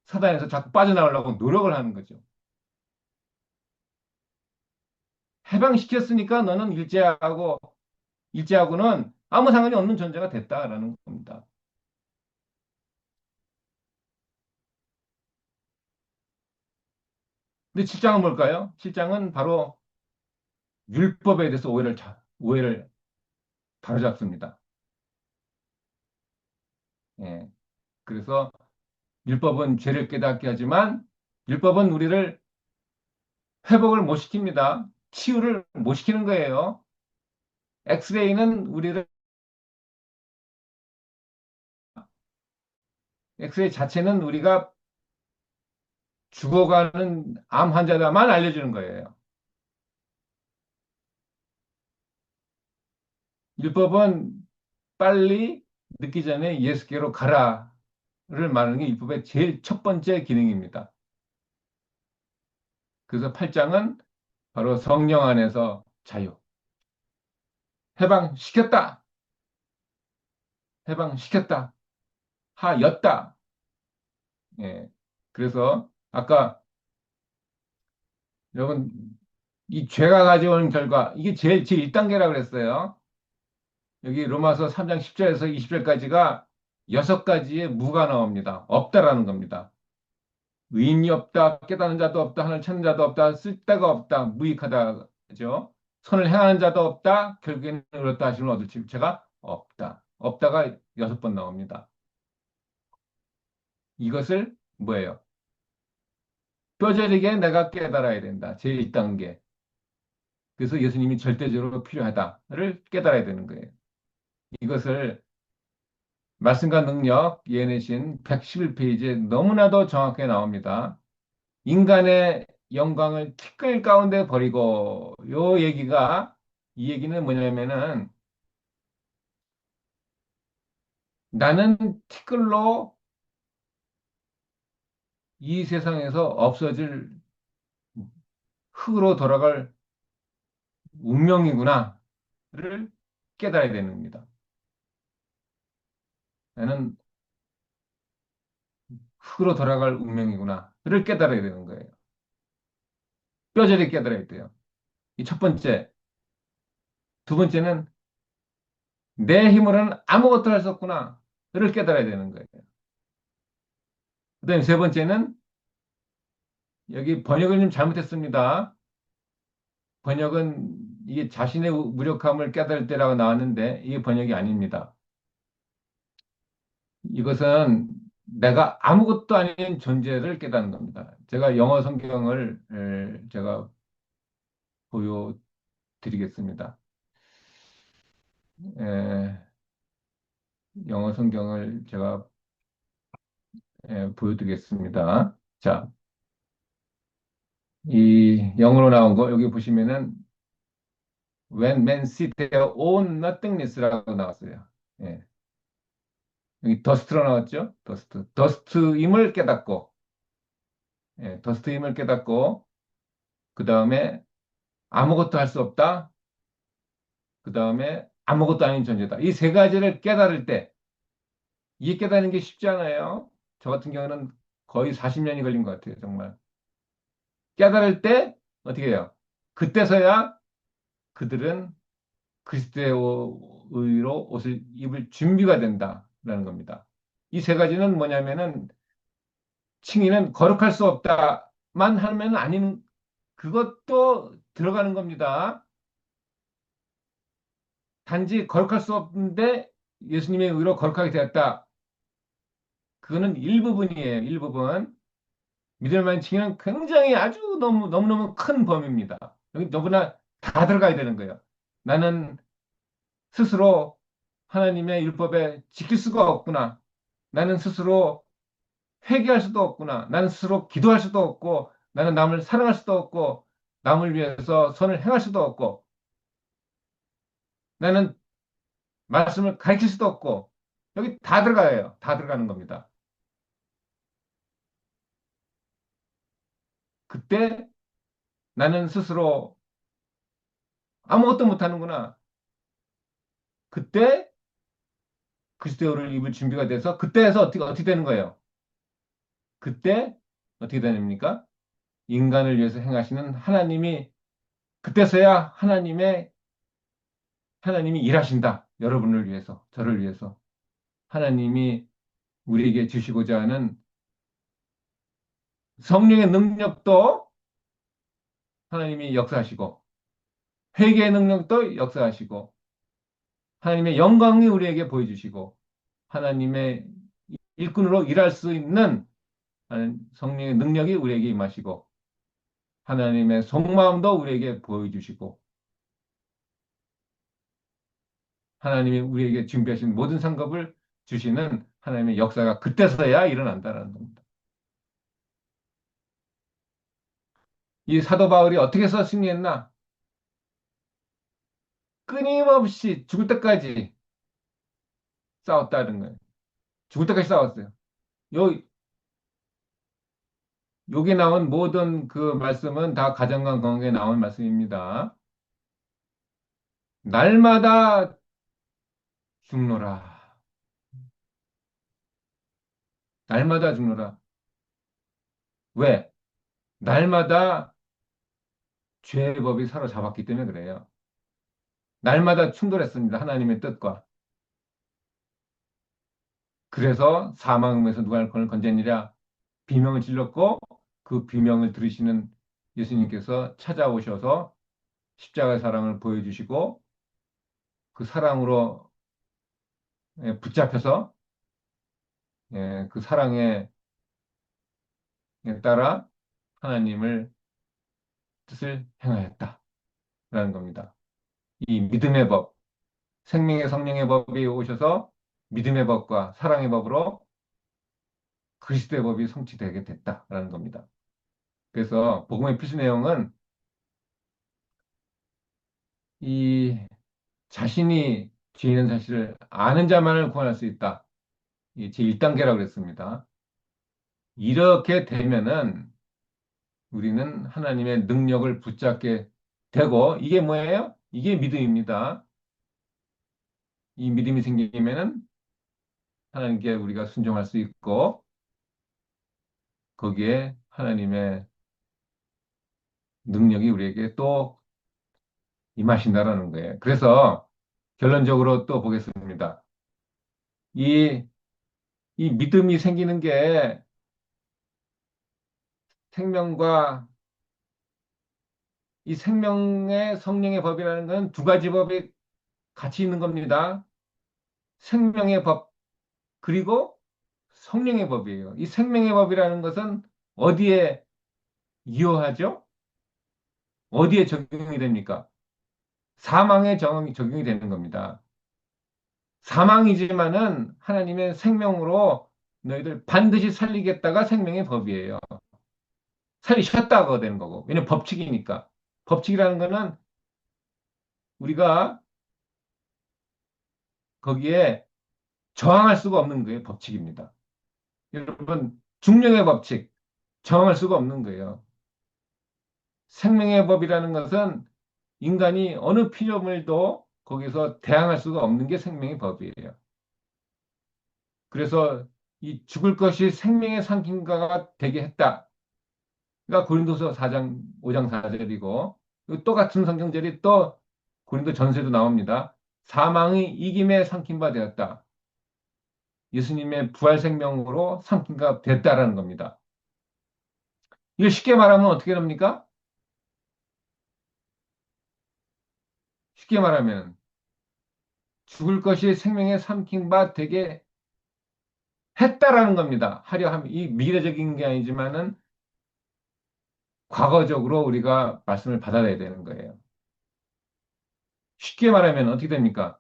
사단에서 자꾸 빠져나오려고 노력을 하는 거죠. 해방시켰으니까 너는 일제하고는 아무 상관이 없는 존재가 됐다라는 겁니다. 근데 7장은 뭘까요? 7장은 바로 율법에 대해서 오해를 바로잡습니다. 예. 그래서 율법은 죄를 깨닫게 하지만 율법은 우리를 회복을 못 시킵니다. 치유를 못 시키는 거예요. 엑스레이는 우리를 엑스레이 자체는 우리가 죽어가는 암 환자다만 알려주는 거예요. 율법은 빨리 늦기 전에 예수께로 가라를 말하는 게 율법의 제일 첫 번째 기능입니다. 그래서 8장은 바로 성령 안에서 자유. 해방시켰다. 해방시켰다. 하였다. 예. 그래서 아까 여러분 이 죄가 가져오는 결과 이게 제일 1단계라고 그랬어요. 여기 로마서 3장 10절에서 20절까지가 6가지의 무가 나옵니다. 없다라는 겁니다. 의인이 없다, 깨닫는 자도 없다, 하나님을 찾는 자도 없다, 쓸데가 없다, 무익하다, 그죠? 선을 행하는 자도 없다, 결국에는 그렇다 하시면 얻을 질체가 없다. 없다가 6번 나옵니다. 이것을 뭐예요? 뼈저리게 내가 깨달아야 된다. 제1단계. 그래서 예수님이 절대적으로 필요하다를 깨달아야 되는 거예요. 이것을 말씀과 능력 이해내신 111페이지에 너무나도 정확하게 나옵니다. 인간의 영광을 티끌 가운데 버리고 요 얘기가 이 얘기는 뭐냐면은 나는 티끌로 이 세상에서 없어질 흙으로 돌아갈 운명이구나를 깨달아야 되는 겁니다. 나는 흙으로 돌아갈 운명이구나를 깨달아야 되는 거예요. 뼈저리 깨달아야 돼요. 이 첫 번째. 두 번째는 내 힘으로는 아무것도 할 수 없구나를 깨달아야 되는 거예요. 그다음에 세 번째는 여기 번역을 좀 잘못했습니다. 번역은 이게 자신의 무력함을 깨달을 때라고 나왔는데 이게 번역이 아닙니다. 이것은 내가 아무것도 아닌 존재를 깨닫는 겁니다. 제가 영어 성경을 제가 보여드리겠습니다. 에, 영어 성경을 제가 보여드리겠습니다. 자, 이 영어로 나온 거 여기 보시면은 When men see their own nothingness라고 나왔어요. 예. 여기 더스트로 나왔죠? 더스트. 더스트임을 깨닫고, 더스트임을 깨닫고, 그 다음에 아무것도 할 수 없다. 그 다음에 아무것도 아닌 존재다. 이 세 가지를 깨달을 때, 이게 깨닫는 게 쉽지 않아요. 저 같은 경우는 거의 40년이 걸린 것 같아요, 정말. 깨달을 때, 어떻게 해요? 그때서야 그들은 그리스도의 의로 옷을 입을 준비가 된다라는 겁니다. 이 세 가지는 뭐냐면은 칭의는 거룩할 수 없다만 하면 아닌 그것도 들어가는 겁니다. 단지 거룩할 수 없는데 예수님의 의로 거룩하게 되었다. 그거는 일부분이에요. 일부분. 믿을만한 칭의는 굉장히 아주 너무너무 큰 범위입니다. 여기 너무나 다 들어가야 되는 거예요. 나는 스스로 하나님의 율법에 지킬 수가 없구나. 나는 스스로 회개할 수도 없구나. 나는 스스로 기도할 수도 없고, 나는 남을 사랑할 수도 없고, 남을 위해서 선을 행할 수도 없고, 나는 말씀을 가르칠 수도 없고, 여기 다 들어가요. 다 들어가는 겁니다. 그때 나는 스스로 아무것도 못하는구나. 그때 그리스도를 입을 준비가 돼서, 그때에서 어떻게 되는 거예요? 그때 어떻게 되됩니까? 인간을 위해서 행하시는 하나님이, 그때서야 하나님이 일하신다. 여러분을 위해서, 저를 위해서. 하나님이 우리에게 주시고자 하는 성령의 능력도 하나님이 역사하시고, 회개의 능력도 역사하시고, 하나님의 영광이 우리에게 보여주시고, 하나님의 일꾼으로 일할 수 있는 성령의 능력이 우리에게 임하시고, 하나님의 속마음도 우리에게 보여주시고, 하나님이 우리에게 준비하신 모든 상급을 주시는 하나님의 역사가 그때서야 일어난다는 겁니다. 이 사도 바울이 어떻게 해서 승리했나? 끊임없이 죽을 때까지 싸웠다는 거예요. 죽을 때까지 싸웠어요. 요, 여기 나온 모든 그 말씀은 다 가정과 건강에 나온 말씀입니다. 날마다 죽노라. 날마다 죽노라. 왜? 날마다 죄의 법이 사로잡았기 때문에 그래요. 날마다 충돌했습니다. 하나님의 뜻과. 그래서 사망에서 누가 그를 건졌느냐? 비명을 질렀고 그 비명을 들으시는 예수님께서 찾아오셔서 십자가의 사랑을 보여주시고 그 사랑으로 붙잡혀서 그 사랑에 따라 하나님을 뜻을 행하였다라는 겁니다. 이 믿음의 법, 생명의 성령의 법이 오셔서 믿음의 법과 사랑의 법으로 그리스도의 법이 성취되게 됐다라는 겁니다. 그래서 복음의 필수 내용은 이 자신이 죄인인 사실을 아는 자만을 구원할 수 있다. 이 제1단계라고 그랬습니다. 이렇게 되면은 우리는 하나님의 능력을 붙잡게 되고 이게 뭐예요? 이게 믿음입니다. 이 믿음이 생기면은 하나님께 우리가 순종할 수 있고 거기에 하나님의 능력이 우리에게 또 임하신다라는 거예요. 그래서 결론적으로 또 보겠습니다. 이, 이 믿음이 생기는 게 생명과 이 생명의 성령의 법이라는 건 두 가지 법이 같이 있는 겁니다. 생명의 법, 그리고 성령의 법이에요. 이 생명의 법이라는 것은 어디에 이용하죠? 어디에 적용이 됩니까? 사망에 적용이 되는 겁니다. 사망이지만은 하나님의 생명으로 너희들 반드시 살리겠다가 생명의 법이에요. 살리셨다고 되는 거고. 왜냐면 법칙이니까. 법칙이라는 거는 우리가 거기에 저항할 수가 없는 거예요. 법칙입니다. 여러분, 중력의 법칙, 저항할 수가 없는 거예요. 생명의 법이라는 것은 인간이 어느 피조물도 거기서 대항할 수가 없는 게 생명의 법이에요. 그래서 이 죽을 것이 생명의 상징과가 되게 했다. 그러니까 고린도서 4장, 5장 4절이고 또 같은 성경절이 또 고린도 전서에도 나옵니다. 사망이 이김에 삼킨 바 되었다. 예수님의 부활 생명으로 삼킨 바 됐다라는 겁니다. 이걸 쉽게 말하면 어떻게 됩니까? 쉽게 말하면 죽을 것이 생명에 삼킨 바 되게 했다라는 겁니다. 하려 하면 이 미래적인 게 아니지만은 과거적으로 우리가 말씀을 받아들여야 되는 거예요. 쉽게 말하면 어떻게 됩니까?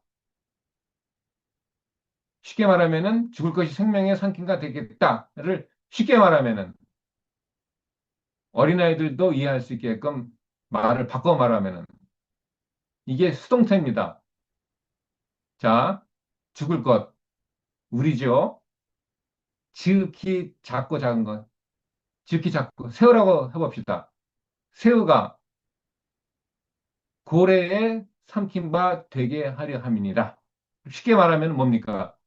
쉽게 말하면은 죽을 것이 생명의 상킨가 되겠다를 쉽게 말하면은 어린아이들도 이해할 수 있게끔 말을 바꿔 말하면은 이게 수동태입니다. 자, 죽을 것, 우리죠. 지극히 작고 작은 것, 지극히 작고 새우라고 해봅시다. 새우가 고래에 삼킨 바 되게 하려 함이니라. 쉽게 말하면 뭡니까?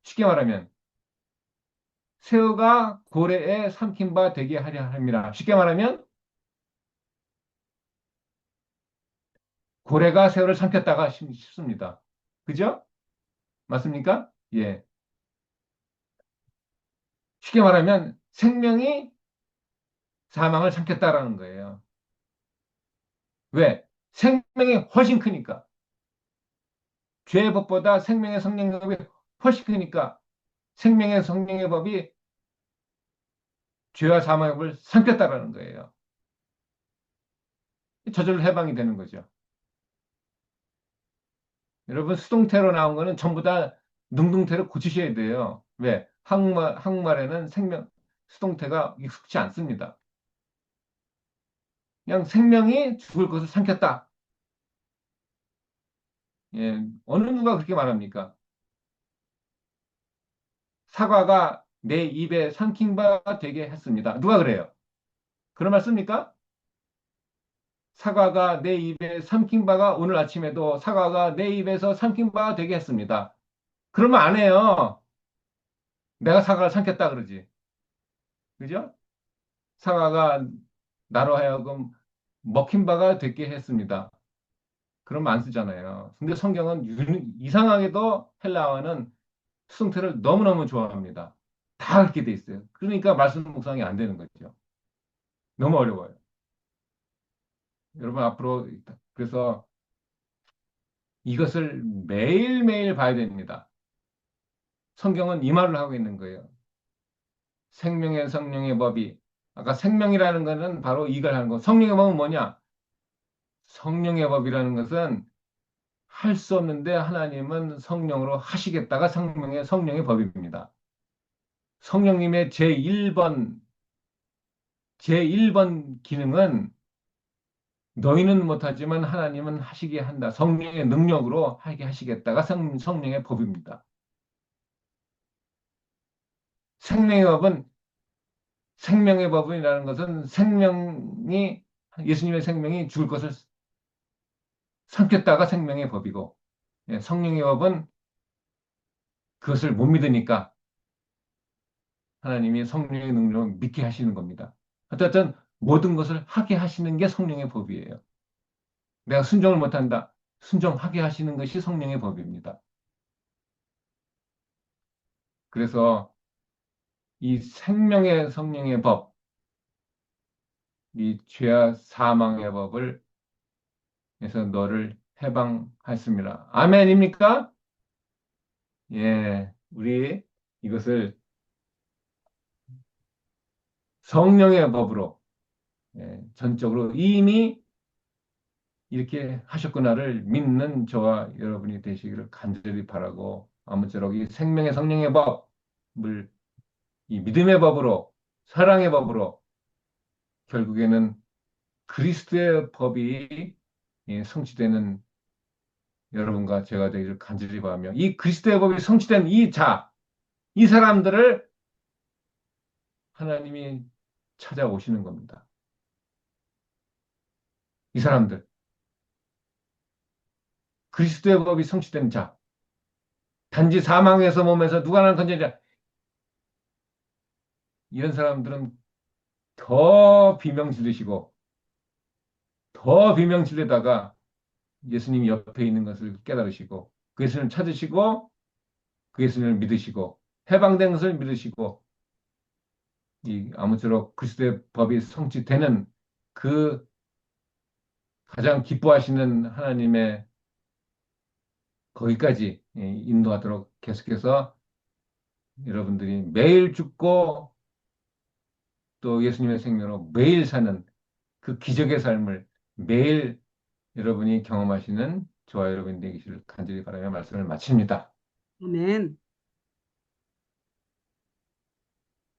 쉽게 말하면 새우가 고래에 삼킨 바 되게 하려 함이라. 쉽게 말하면 고래가 새우를 삼켰다가 싶습니다. 그죠? 맞습니까? 예. 쉽게 말하면 생명이 사망을 삼켰다라는 거예요. 왜? 생명이 훨씬 크니까. 죄의 법보다 생명의 성령의 법이 훨씬 크니까 생명의 성령의 법이 죄와 사망의 법을 삼켰다라는 거예요. 저절로 해방이 되는 거죠. 여러분 수동태로 나온 거는 전부 다 능동태로 고치셔야 돼요. 왜? 한국말에는 수동태가 익숙치 않습니다. 그냥 생명이 죽을 것을 삼켰다. 예, 어느 누가 그렇게 말합니까? 사과가 내 입에 삼킨 바 되게 했습니다. 누가 그래요? 그런 말 씁니까? 사과가 내 입에 삼킨 바가 오늘 아침에도 사과가 내 입에서 삼킨 바 되게 했습니다. 그러면 안 해요. 내가 사과를 삼켰다 그러지. 그죠? 사과가 나로 하여금 먹힌 바가 되게 했습니다. 그러면 안 쓰잖아요. 근데 성경은 이상하게도 헬라어는 수동태를 너무너무 좋아합니다. 다 그렇게 돼 있어요. 그러니까 말씀 묵상이 안 되는 거죠. 너무 어려워요. 여러분 앞으로 그래서 이것을 매일매일 봐야 됩니다. 성경은 이 말을 하고 있는 거예요. 생명의 성령의 법이 아까 생명이라는 것은 바로 이걸 하는 거. 성령의 법은 뭐냐? 성령의 법이라는 것은 할 수 없는데 하나님은 성령으로 하시겠다가 성령의 법입니다. 성령님의 제1번 기능은 너희는 못하지만 하나님은 하시게 한다. 성령의 능력으로 하게 하시겠다가 성령의 법입니다. 생명의 법은 생명의 법이라는 것은 예수님의 생명이 죽을 것을 삼켰다가 생명의 법이고, 예, 성령의 법은 그것을 못 믿으니까 하나님이 성령의 능력을 믿게 하시는 겁니다. 어쨌든 모든 것을 하게 하시는 게 성령의 법이에요. 내가 순종을 못한다. 순종하게 하시는 것이 성령의 법입니다. 그래서 이 생명의 성령의 법, 이 죄와 사망의 법을 해서 너를 해방하였습니다. 아멘입니까? 예, 우리 이것을 성령의 법으로, 예, 전적으로 이미 이렇게 하셨구나를 믿는 저와 여러분이 되시기를 간절히 바라고, 아무쪼록 이 생명의 성령의 법을 이 믿음의 법으로, 사랑의 법으로 결국에는 그리스도의 법이, 예, 성취되는 여러분과 제가 되기를 간절히 바라며, 이 그리스도의 법이 성취된 이 사람들을 하나님이 찾아오시는 겁니다. 이 사람들, 그리스도의 법이 성취된 자, 단지 사망에서 몸에서 누가 나를 건져내랴. 이런 사람들은 더 비명 지르시고, 더 비명 지르다가 예수님이 옆에 있는 것을 깨달으시고, 그 예수님을 찾으시고, 그 예수님을 믿으시고, 해방된 것을 믿으시고, 이 아무쪼록 그리스도의 법이 성취되는 그 가장 기뻐하시는 하나님의 거기까지, 예, 인도하도록 계속해서 여러분들이 매일 죽고 또 예수님의 생명으로 매일 사는 그 기적의 삶을 매일 여러분이 경험하시는 저와 여러분이 되기를 간절히 바라며 말씀을 마칩니다. 아멘.